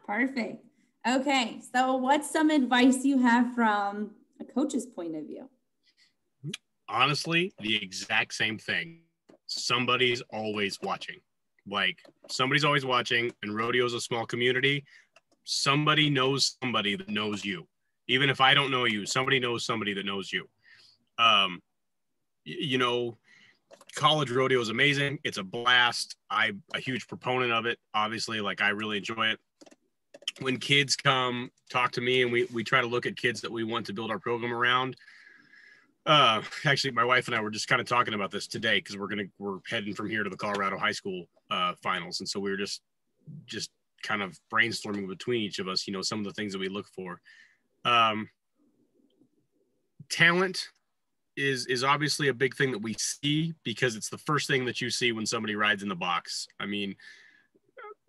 perfect. Okay. So what's some advice you have from a coach's point of view? Honestly, the exact same thing. Somebody's always watching. Like, somebody's always watching, and rodeo is a small community. Somebody knows somebody that knows you. Even if I don't know you, somebody knows somebody that knows you. College rodeo is amazing. It's a blast. I'm a huge proponent of it. Obviously, like, I really enjoy it. When kids come talk to me, and we try to look at kids that we want to build our program around. Actually, my wife and I were just kind of talking about this today, because we're heading from here to the Colorado high school finals. And so we were just kind of brainstorming between each of us, some of the things that we look for. Talent is obviously a big thing that we see, because it's the first thing that you see when somebody rides in the box. I mean,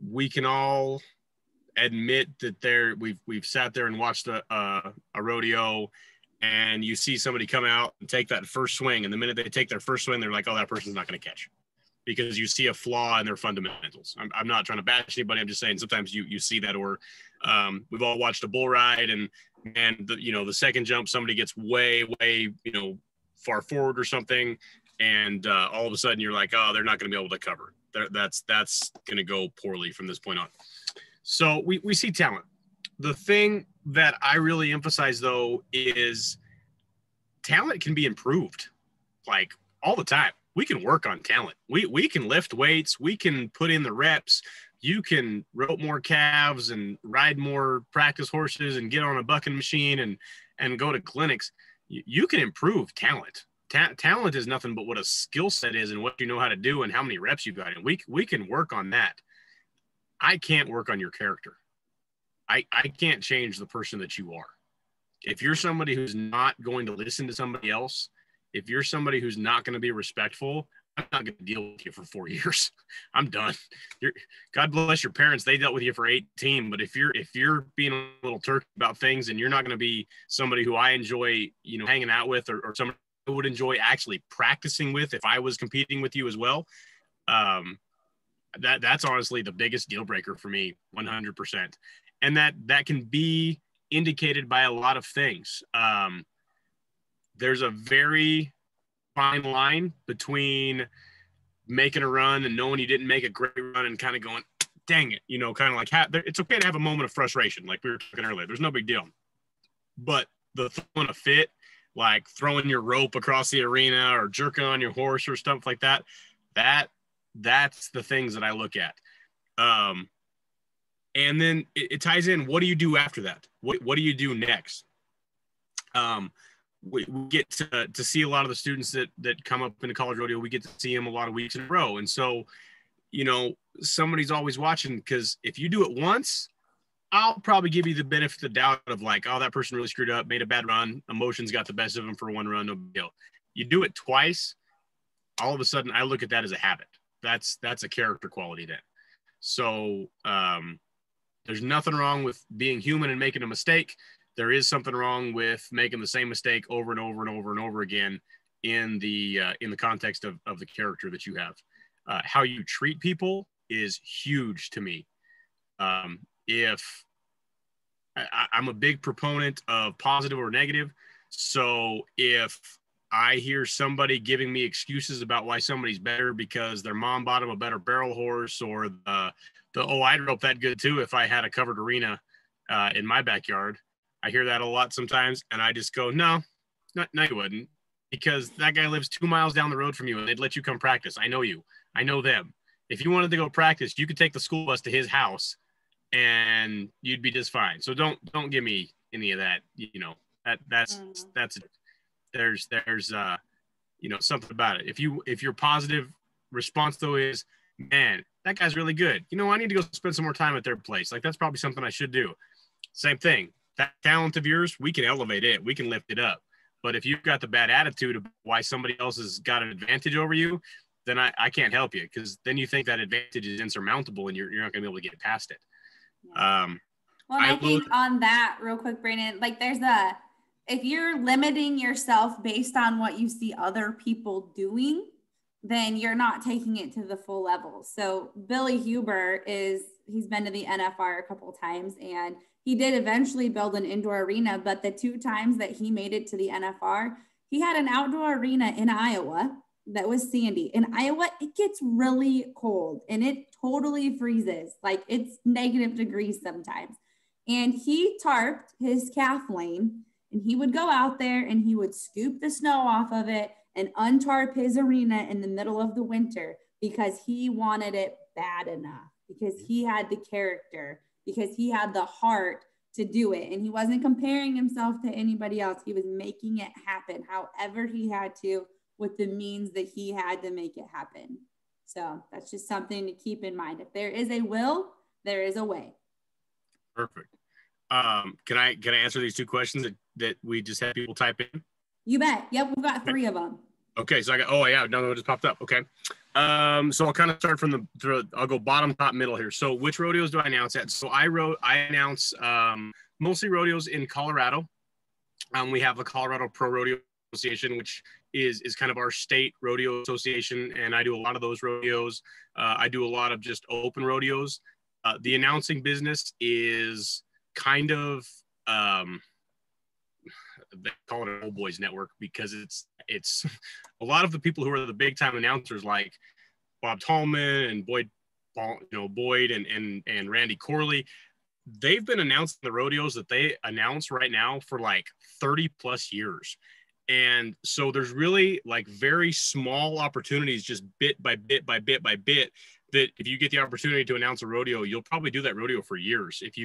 we can all admit that we've sat there and watched a rodeo, and you see somebody come out and take that first swing, and the minute they take their first swing, they're like, oh, that person's not going to catch, because you see a flaw in their fundamentals. I'm not trying to bash anybody. I'm just saying sometimes you see that. Or we've all watched a bull ride, and the second jump, somebody gets way far forward or something, and all of a sudden you're like, oh, they're not going to be able to cover. That's going to go poorly from this point on. So we see talent. The thing that I really emphasize, though, is talent can be improved, like, all the time. We can work on talent. We can lift weights. We can put in the reps. You can rope more calves and ride more practice horses and get on a bucking machine and go to clinics. You can improve talent. Talent is nothing but what a skill set is, and what you know how to do and how many reps you got. And we can work on that. I can't work on your character. I can't change the person that you are. If you're somebody who's not going to listen to somebody else, if you're somebody who's not going to be respectful, I'm not going to deal with you for 4 years. I'm done. God bless your parents. They dealt with you for 18. But if you're being a little turkey about things and you're not going to be somebody who I enjoy, hanging out with, or somebody I would enjoy actually practicing with if I was competing with you as well, that's honestly the biggest deal breaker for me, 100%. And that can be indicated by a lot of things. There's a very fine line between making a run and knowing you didn't make a great run and kind of going, dang it, kind of like it's okay to have a moment of frustration, like we were talking earlier. There's no big deal. But the throwing a fit, like throwing your rope across the arena or jerking on your horse or stuff like that, that's the things that I look at. And then it ties in, what do you do after that? What do you do next? We get to see a lot of the students that come up into college rodeo. We get to see them a lot of weeks in a row. And so, somebody's always watching, because if you do it once, I'll probably give you the benefit of the doubt of like, oh, that person really screwed up, made a bad run. Emotions got the best of them for one run, no big deal. You do it twice, all of a sudden I look at that as a habit. That's a character quality then. So there's nothing wrong with being human and making a mistake. There is something wrong with making the same mistake over and over and over and over again in the context of the character that you have. How you treat people is huge to me. If I'm a big proponent of positive or negative. So if I hear somebody giving me excuses about why somebody's better because their mom bought them a better barrel horse, or I'd rope that good too if I had a covered arena in my backyard. I hear that a lot sometimes, and I just go, no, you wouldn't, because that guy lives 2 miles down the road from you, and they'd let you come practice. I know you. I know them. If you wanted to go practice, you could take the school bus to his house, and you'd be just fine. So don't give me any of that. There's something about it. If your positive response though is, man, that guy's really good. I need to go spend some more time at their place. Like, that's probably something I should do. Same thing. That talent of yours, we can elevate it. We can lift it up. But if you've got the bad attitude of why somebody else has got an advantage over you, then I can't help you, because then you think that advantage is insurmountable and you're not going to be able to get past it. Yeah. Well, I think on that real quick, Brandon, like if you're limiting yourself based on what you see other people doing, then you're not taking it to the full level. So Billy Huber he's been to the NFR a couple of times, and he did eventually build an indoor arena, but the 2 times that he made it to the NFR, he had an outdoor arena in Iowa that was sandy. In Iowa, it gets really cold and it totally freezes. Like, it's negative degrees sometimes. And he tarped his calf lane, and he would go out there and he would scoop the snow off of it and untarp his arena in the middle of the winter, because he wanted it bad enough, because he had the character, because he had the heart to do it. And he wasn't comparing himself to anybody else. He was making it happen however he had to, with the means that he had to make it happen. So that's just something to keep in mind. If there is a will, there is a way. Perfect. Can I answer these 2 questions that we just had people type in? You bet. Yep, we've got 3 of them. Okay, so another one just popped up. Okay. So I'll kind of start I'll go bottom, top, middle here. So which rodeos do I announce at? So I announce mostly rodeos in Colorado. We have the Colorado Pro Rodeo Association, which is kind of our state rodeo association, and I do a lot of those rodeos. I do a lot of just open rodeos. The announcing business is kind of they call it an old boys network, because it's a lot of the people who are the big time announcers, like Bob Tallman and Boyd and Randy Corley. They've been announcing the rodeos that they announce right now for like 30 plus years. And so there's really like very small opportunities, just bit by bit by bit by bit, that if you get the opportunity to announce a rodeo, you'll probably do that rodeo for years if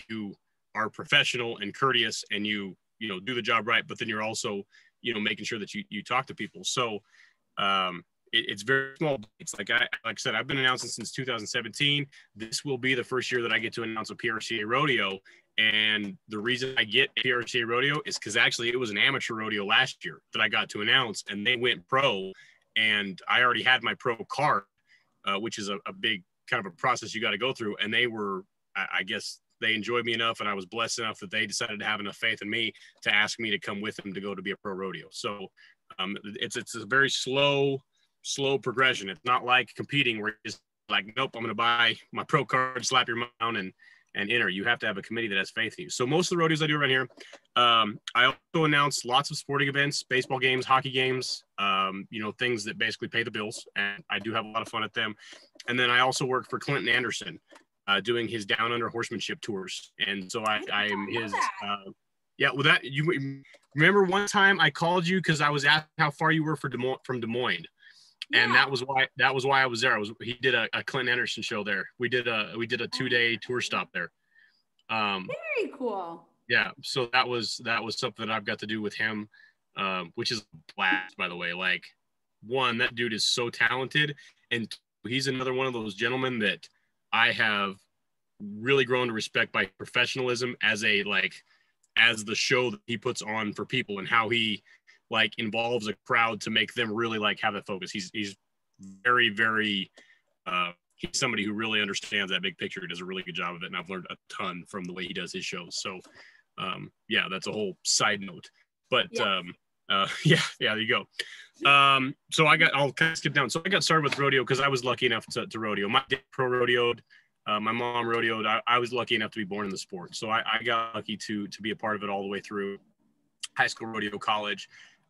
you are professional and courteous and you do the job right, but then you're also making sure that you talk to people. So it's very small. It's like I said, I've been announcing since 2017. This will be the first year that I get to announce a PRCA rodeo. And the reason I get a PRCA rodeo is because actually it was an amateur rodeo last year that I got to announce, and they went pro, and I already had my pro card, which is a big kind of a process you got to go through. And they were, I guess they enjoyed me enough, and I was blessed enough that they decided to have enough faith in me to ask me to come with them to go to be a pro rodeo. So it's a very slow progression. It's not like competing where you're just like, nope, I'm going to buy my pro card, slap your mouth and enter. You have to have a committee that has faith in you. So most of the rodeos I do around here, I also announce lots of sporting events, baseball games, hockey games, things that basically pay the bills. And I do have a lot of fun at them. And then I also work for Clinton Anderson, doing his Down Under horsemanship tours. And so I am his, you remember one time I called you because I was asked how far you were from Des Moines. Yeah. And that was why I was there. He did a Clinton Anderson show there. We did a 2-day tour stop there. Very cool. Yeah. So that was something that I've got to do with him, which is a blast, by the way. Like, one, that dude is so talented, and he's another one of those gentlemen that I have really grown to respect by professionalism as the show that he puts on for people, and how he involves a crowd to make them really have that focus. He's very, very, he's somebody who really understands that big picture. He does a really good job of it. And I've learned a ton from the way he does his shows. So that's a whole side note, but there you go. So I'll kind of skip down. So I got started with rodeo because I was lucky enough to rodeo. My dad pro rodeoed, my mom rodeoed. I was lucky enough to be born in the sport. So I got lucky to be a part of it all the way through high school, rodeo, college.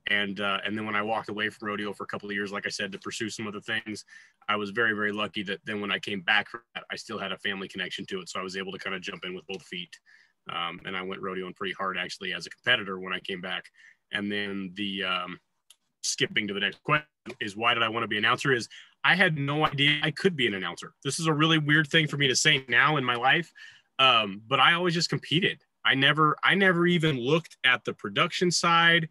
And then when I walked away from rodeo for a couple of years, like I said, to pursue some other things, I was very, very lucky that then when I came back from that, I still had a family connection to it. So I was able to kind of jump in with both feet. And I went rodeoing pretty hard actually as a competitor when I came back. And then the skipping to the next question is, why did I want to be an announcer? Is I had no idea I could be an announcer. This is a really weird thing for me to say now in my life. But I always just competed. I never even looked at the production side.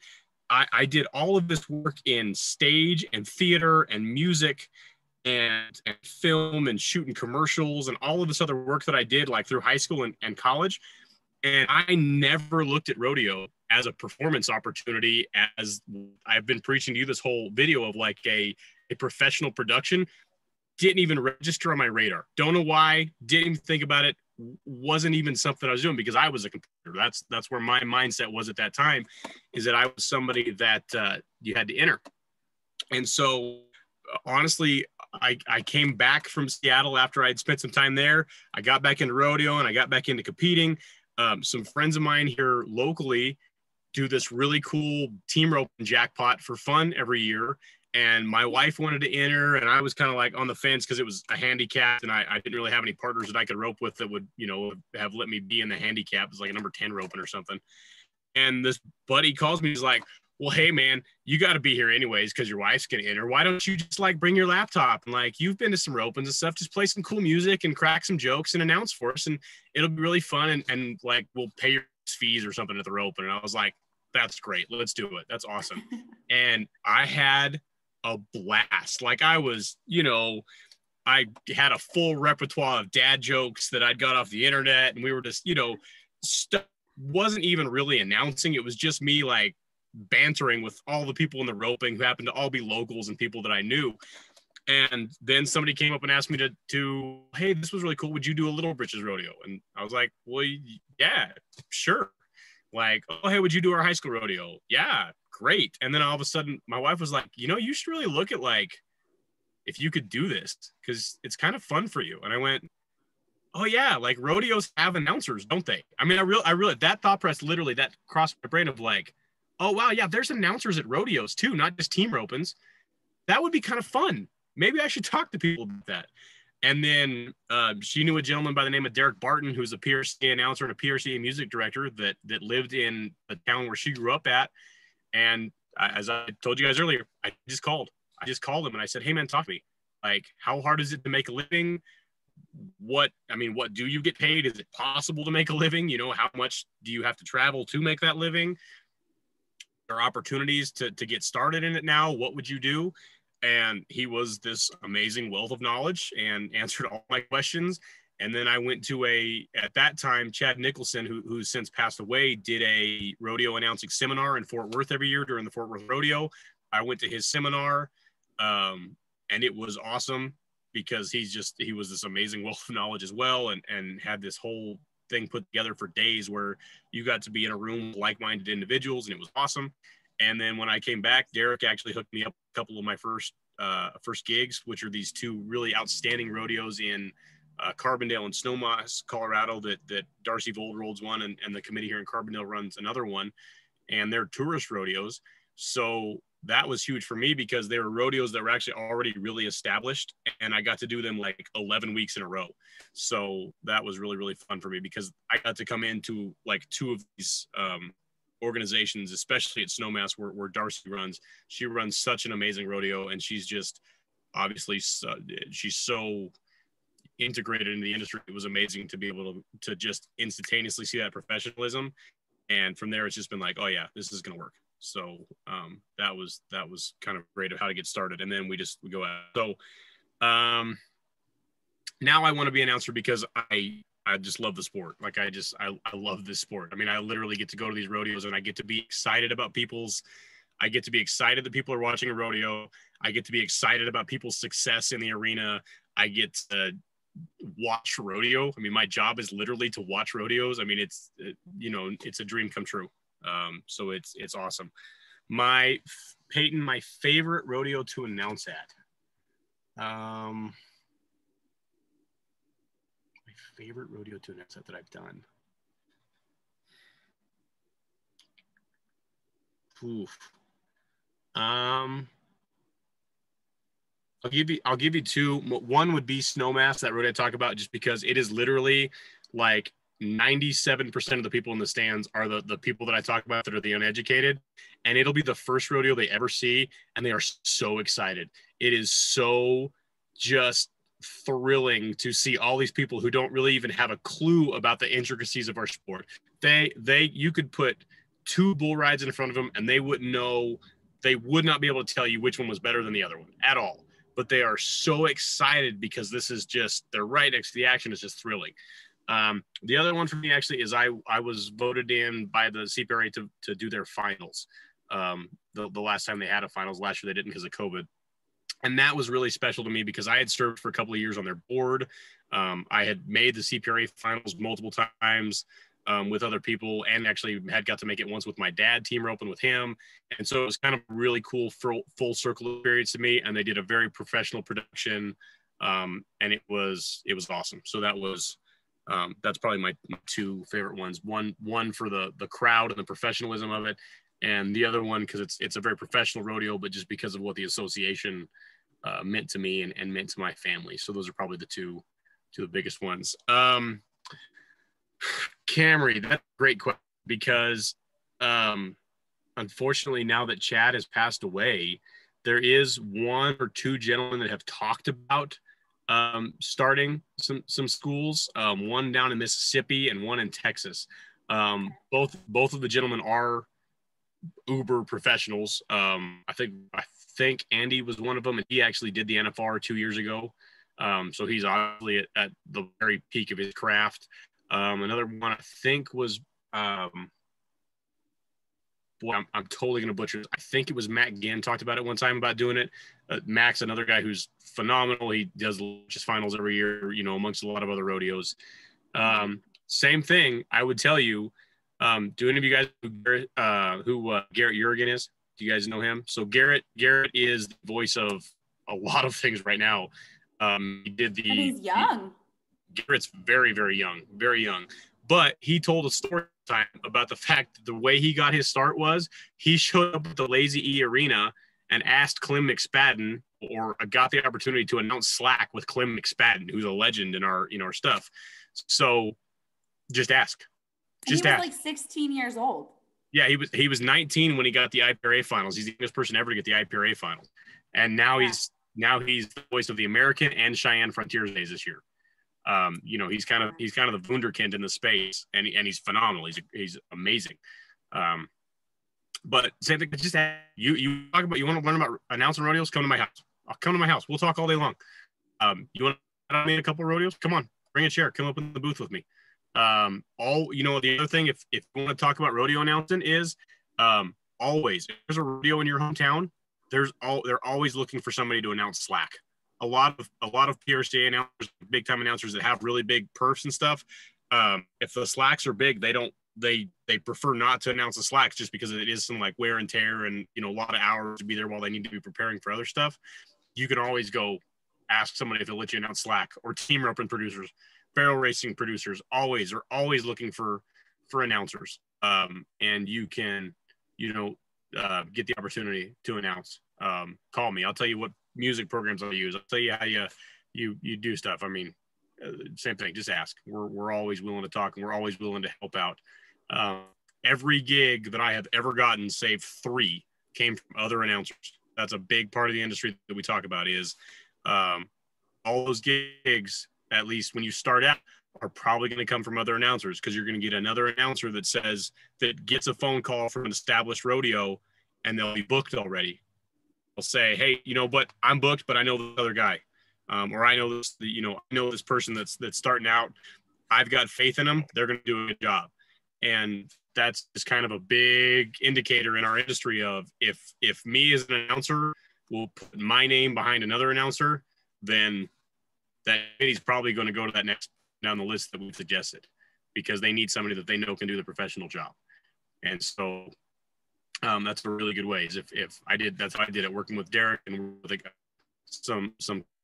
I did all of this work in stage and theater and music and film and shooting commercials and all of this other work that I did through high school and college. And I never looked at rodeo as a performance opportunity, as I've been preaching to you this whole video of a professional production. Didn't even register on my radar. Don't know why. Didn't even think about it. Wasn't even something I was doing because I was a competitor. That's where my mindset was at that time, is that I was somebody that you had to enter. And so honestly, I came back from Seattle after I'd spent some time there. I got back into rodeo and I got back into competing. Some friends of mine here locally do this really cool team rope jackpot for fun every year. And my wife wanted to enter, and I was kind of on the fence because it was a handicap, and I didn't really have any partners that I could rope with that would, have let me be in the handicap. It was like a number 10 roping or something. And this buddy calls me. He's like, well, hey, man, you got to be here anyways because your wife's going to enter. Why don't you just bring your laptop? And you've been to some ropings and stuff. Just play some cool music and crack some jokes and announce for us. And it'll be really fun. And we'll pay your fees or something at the rope. And I was like, that's great. Let's do it. That's awesome. And I had a blast. I was, I had a full repertoire of dad jokes that I'd got off the internet, and we were just, stuff. Wasn't even really announcing. It was just me bantering with all the people in the roping who happened to all be locals and people that I knew. And then somebody came up and asked me to hey, this was really cool. Would you do a Little Britches rodeo? And I was like, well, yeah, sure. Oh, hey, would you do our high school rodeo? Yeah, great. And then all of a sudden my wife was like, you should really look at if you could do this, because it's kind of fun for you. And I went, oh yeah, rodeos have announcers, don't they? I mean, I really that thought process, literally that crossed my brain of oh wow, yeah, there's announcers at rodeos too, not just team ropings. That would be kind of fun. Maybe I should talk to people about that. And then she knew a gentleman by the name of Derek Barton, who's a PRCA announcer and a PRCA music director that lived in the town where she grew up at. And as I told you guys earlier, I just called him and I said, hey man, talk to me. How hard is it to make a living? What do you get paid? Is it possible to make a living? How much do you have to travel to make that living? There are opportunities to get started in it now. What would you do? And he was this amazing wealth of knowledge and answered all my questions. And then I went to at that time, Chad Nicholson, who's since passed away, did a rodeo announcing seminar in Fort Worth every year during the Fort Worth Rodeo. I went to his seminar, and it was awesome because he was this amazing wealth of knowledge as well, and had this whole thing put together for days where you got to be in a room with like-minded individuals, and it was awesome. And then when I came back, Derek actually hooked me up a couple of my first gigs, which are these two really outstanding rodeos in Carbondale and Snowmass, Colorado, that Darcy Voldrold's one, and the committee here in Carbondale runs another one, and they're tourist rodeos. So that was huge for me because they were rodeos that were actually already really established, and I got to do them like 11 weeks in a row. So that was really, really fun for me because I got to come into like two of these organizations, especially at Snowmass where Darcy runs. She runs such an amazing rodeo, and she's just obviously she's so integrated into the industry. It was amazing to be able to just instantaneously see that professionalism, and from there it's just been like, oh yeah, this is gonna work. So that was kind of great of how to get started, and then we go out. So now I want to be an announcer because I just love the sport. Like I love this sport. I mean, I literally get to go to these rodeos and I get to be excited about I get to be excited that people are watching a rodeo. I get to be excited about people's success in the arena. I get to watch rodeo. I mean, my job is literally to watch rodeos. I mean, it's a dream come true. So it's awesome. Peyton, my favorite rodeo to announce at. My favorite rodeo to announce at that I've done. Oof. I'll give you two. One would be Snowmass, that rodeo I talk about, just because it is literally like 97% of the people in the stands are the people that I talk about that are the uneducated, and it'll be the first rodeo they ever see, and they are so excited. It is so just thrilling to see all these people who don't really even have a clue about the intricacies of our sport. You could put two bull rides in front of them and they would not be able to tell you which one was better than the other one at all. But they are so excited because this is just, they're right next to the action. It's just thrilling. The other one for me actually is I was voted in by the CPRA to do their finals. The last time they had a finals, last year they didn't because of COVID. And that was really special to me because I had served for a couple of years on their board. I had made the CPRA finals multiple times with other people, and actually had got to make it once with my dad, team roping with him. And so it was kind of really cool full circle experience to me. And they did a very professional production, and it was awesome. So that was that's probably my two favorite ones. One for the crowd and the professionalism of it, and the other one because it's a very professional rodeo, but just because of what the association meant to me and meant to my family. So those are probably the two of the biggest ones. Camry, that's a great question because unfortunately now that Chad has passed away, there is one or two gentlemen that have talked about starting some schools, one down in Mississippi and one in Texas. Both of the gentlemen are uber professionals. I think Andy was one of them, and he actually did the NFR 2 years ago. So he's obviously at the very peak of his craft. Another one I think was, I'm totally going to butcher this. I think it was Matt Ginn talked about it one time about doing it. Max, another guy who's phenomenal. He does just finals every year, amongst a lot of other rodeos. Same thing. I would tell you, do any of you guys who Garrett Jurgen is? Do you guys know him? So Garrett is the voice of a lot of things right now. He did and he's young. Garrett's very, very young, but he told a story time about the fact that the way he got his start was he showed up at the Lazy E Arena and asked Clem McSpadden, or got the opportunity to announce Slack with Clem McSpadden, who's a legend in our stuff. So just ask. He was like 16 years old. Yeah, he was 19 when he got the IPRA finals. He's the youngest person ever to get the IPRA finals, and now he's the voice of the American and Cheyenne Frontiers Days this year. He's kind of the wunderkind in the space, and he's phenomenal. He's amazing. But same thing. Just you talk about, you want to learn about announcing rodeos? Come to my house. I'll come to my house. We'll talk all day long. You want to meet a couple of rodeos? Come on, bring a chair. Come up in the booth with me. The other thing, if you want to talk about rodeo announcing is, always, if there's a rodeo in your hometown, they're always looking for somebody to announce slack. A lot of PRCA announcers, big time announcers that have really big perfs and stuff. If the slacks are big, they prefer not to announce the slacks just because it is some like wear and tear and, a lot of hours to be there while they need to be preparing for other stuff. You can always go ask somebody if they'll let you announce slack, or team roping producers, barrel racing producers are always looking for announcers. And you can, get the opportunity to announce. Call me. I'll tell you what music programs I use. I'll tell you how you do stuff. I mean, same thing, just ask. We're always willing to talk, and we're always willing to help out. Every gig that I have ever gotten, save 3, came from other announcers. That's a big part of the industry that we talk about is all those gigs, at least when you start out, are probably going to come from other announcers, because you're going to get another announcer that gets a phone call from an established rodeo and they'll be booked already. They'll say, hey, but I'm booked, but I know the other guy. Or I know this person that's starting out. I've got faith in them. They're going to do a good job. And that's just kind of a big indicator in our industry of if me as an announcer will put my name behind another announcer, then that he's probably going to go to that next down the list that we've suggested, because they need somebody that they know can do the professional job. And so that's a really good way. Is if I did, that's how I did it, working with Derek and with some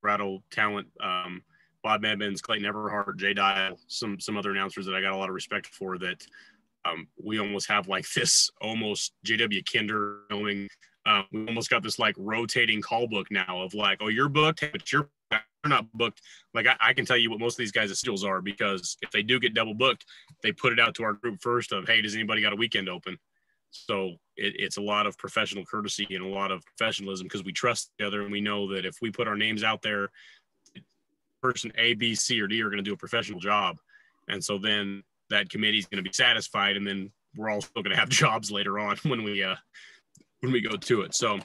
Colorado talent, Bob Edmonds, Clayton Everhart, Jay Dial, some other announcers that I got a lot of respect for, that we almost have like this almost JW Kinder knowing, we almost got this like rotating call book now of like, oh, you're booked, but you're not booked. Like I can tell you what most of these guys at Steels are, because if they do get double booked, they put it out to our group first of, hey, does anybody got a weekend open? So it's a lot of professional courtesy and a lot of professionalism, because we trust each other and we know that if we put our names out there, person A, B, C, or D are going to do a professional job. And so then that committee is going to be satisfied, and then we're all still going to have jobs later on when we go to it. So,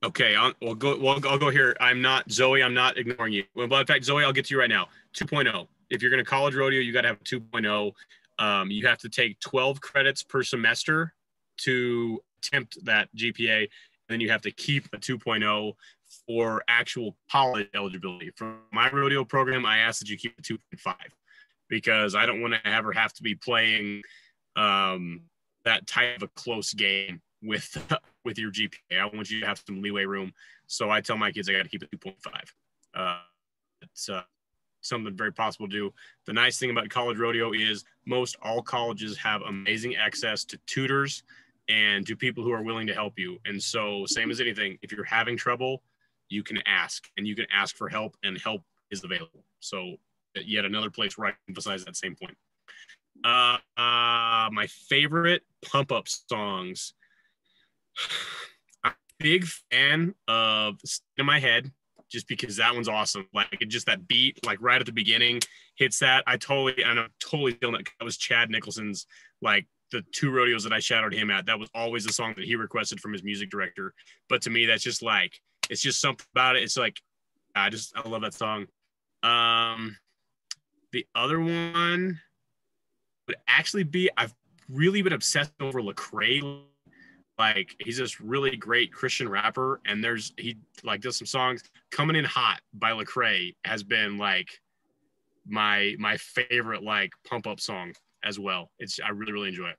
okay, I'll go here. I'm not ignoring you. Well, but in fact, Zoe, I'll get to you right now. 2.0. If you're going to college rodeo, you got to have a 2.0. You have to take 12 credits per semester to attempt that GPA. And then you have to keep a 2.0 for actual college eligibility. For my rodeo program, I ask that you keep a 2.5, because I don't want to ever have to be playing that type of a close game with your GPA. I want you to have some leeway room. So I tell my kids I got to keep it 2.5. It's something very possible to do. The nice thing about college rodeo is most all colleges have amazing access to tutors and to people who are willing to help you. And so same as anything, if you're having trouble, you can ask, and you can ask for help, and help is available. So yet another place where I emphasize that same point. My favorite pump up songs. I'm a big fan of Stay in My Head, just because that one's awesome. Like just that beat, like right at the beginning hits that. I'm totally feeling that was Chad Nicholson's, like the 2 rodeos that I shadowed him at. That was always the song that he requested from his music director. But to me, that's just like, it's just something about it. It's like, I love that song. The other one would actually be, I've really been obsessed over Lecrae. Like he's this really great Christian rapper, and he does some songs. Coming in Hot by Lecrae has been like my favorite like pump up song as well. I really, really enjoy it.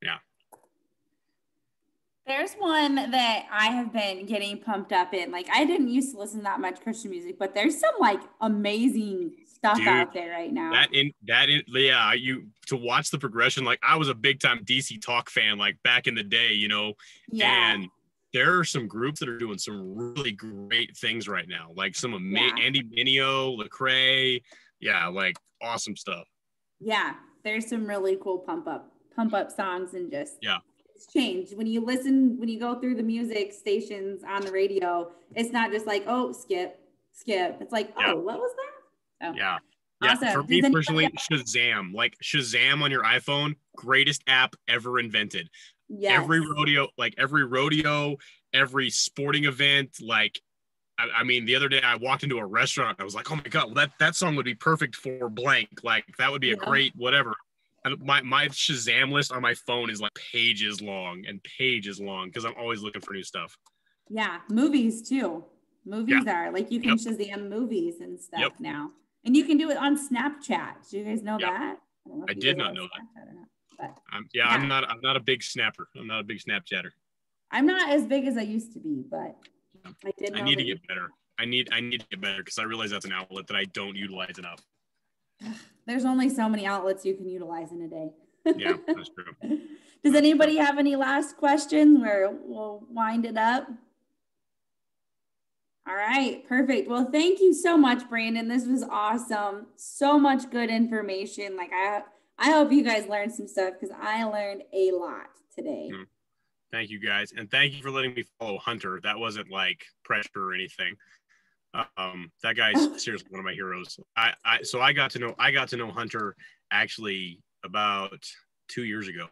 Yeah. There's one that I have been getting pumped up in. Like I didn't used to listen to that much Christian music, but there's some like amazing stuff out there right now. To watch the progression, like I was a big time DC Talk fan, like back in the day, Yeah. And there are some groups that are doing some really great things right now, like some Andy Mineo, Lecrae, like awesome stuff. Yeah, there's some really cool pump up songs, and just it's changed when you go through the music stations on the radio. It's not just like, oh, skip. It's like, oh, what was that? So, yeah. Awesome. For me personally, Shazam on your iPhone, greatest app ever invented. Yes. every rodeo, every sporting event. Like, I mean, the other day I walked into a restaurant. I was like, oh my God, well, that song would be perfect for blank. Like, that would be a great whatever. And my Shazam list on my phone is like pages long because I'm always looking for new stuff. Yeah, movies too. Movies are like you can Shazam movies and stuff now, and you can do it on Snapchat. Do you guys know that? I did not know that. I'm not a big snapper. I'm not a big Snapchatter. I'm not as big as I used to be, but I did know. I need to get better. I need to get better because I realize that's an outlet that I don't utilize enough. There's only so many outlets you can utilize in a day. Yeah, that's true. Does anybody have any last questions where we'll wind it up? All right, perfect. Well, thank you so much, Brandon. This was awesome. So much good information. Like I hope you guys learned some stuff because I learned a lot today. Thank you guys. And thank you for letting me follow Hunter. That wasn't like pressure or anything. That guy's seriously one of my heroes. So I got to know Hunter actually about 2 years ago.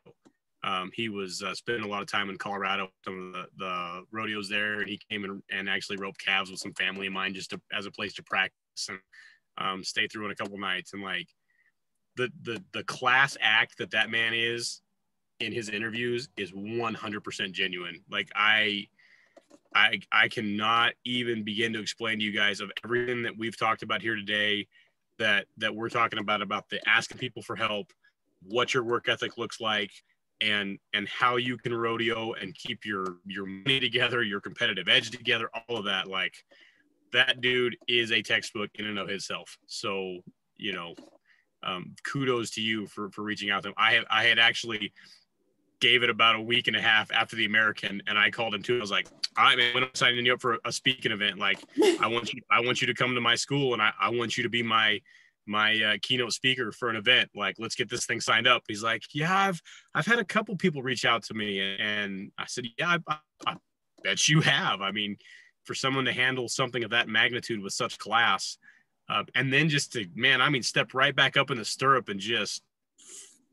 He was spending a lot of time in Colorado, some of the rodeos there, and he came and actually roped calves with some family of mine just as a place to practice and stay through in a couple nights. And like the class act that man is in his interviews is 100% genuine. Like I cannot even begin to explain to you guys of everything that we've talked about here today that we're talking about the asking people for help, what your work ethic looks like, and how you can rodeo and keep your money together, your competitive edge together, all of that. Like, that dude is a textbook in and of himself. So, kudos to you for reaching out to him. I had actually gave it about a week and a half after the American, and I called him too. I was like, all right, man, when I'm signing you up for a speaking event, like I want you to come to my school, and I want you to be my keynote speaker for an event. Like, let's get this thing signed up. He's like, yeah, I've had a couple people reach out to me, and I said, yeah, I bet you have. I mean, for someone to handle something of that magnitude with such class, and then just to, step right back up in the stirrup and just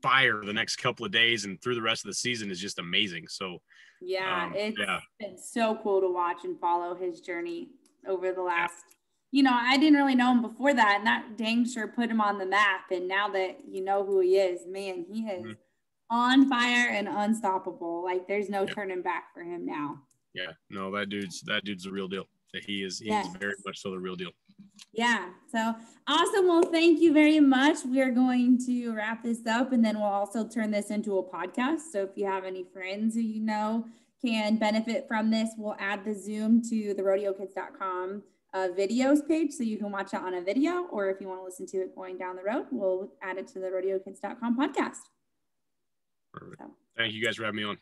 fire the next couple of days and through the rest of the season is just amazing. So it's been so cool to watch and follow his journey over the last, I didn't really know him before that, and that dang sure put him on the map. And now that you know who he is, man, he is on fire and unstoppable. Like, there's no turning back for him now. Yeah, no, that dude's the real deal. He's very much so the real deal. Yeah. So awesome. Well, thank you very much. We are going to wrap this up, and then we'll also turn this into a podcast. So if you have any friends who can benefit from this, we'll add the Zoom to the rodeokids.com videos page, so you can watch it on a video, or if you want to listen to it going down the road, we'll add it to the rodeokids.com podcast. Perfect. So. Thank you guys for having me on.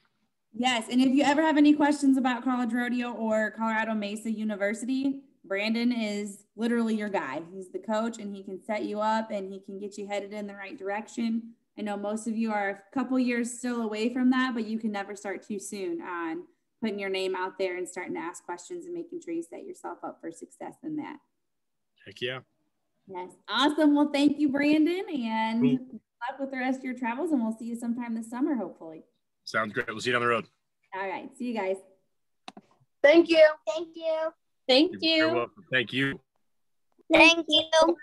Yes. And if you ever have any questions about college rodeo or Colorado Mesa University, Brandon is literally your guy. He's the coach, and he can set you up, and he can get you headed in the right direction. I know most of you are a couple years still away from that, but you can never start too soon on putting your name out there and starting to ask questions and making sure you set yourself up for success in that. Heck yeah. Yes. Awesome. Well, thank you, Brandon, and good luck with the rest of your travels, and we'll see you sometime this summer, hopefully. Sounds great. We'll see you down the road. All right. See you guys. Thank you. Thank you. Thank you. You're welcome. Thank you. Thank you.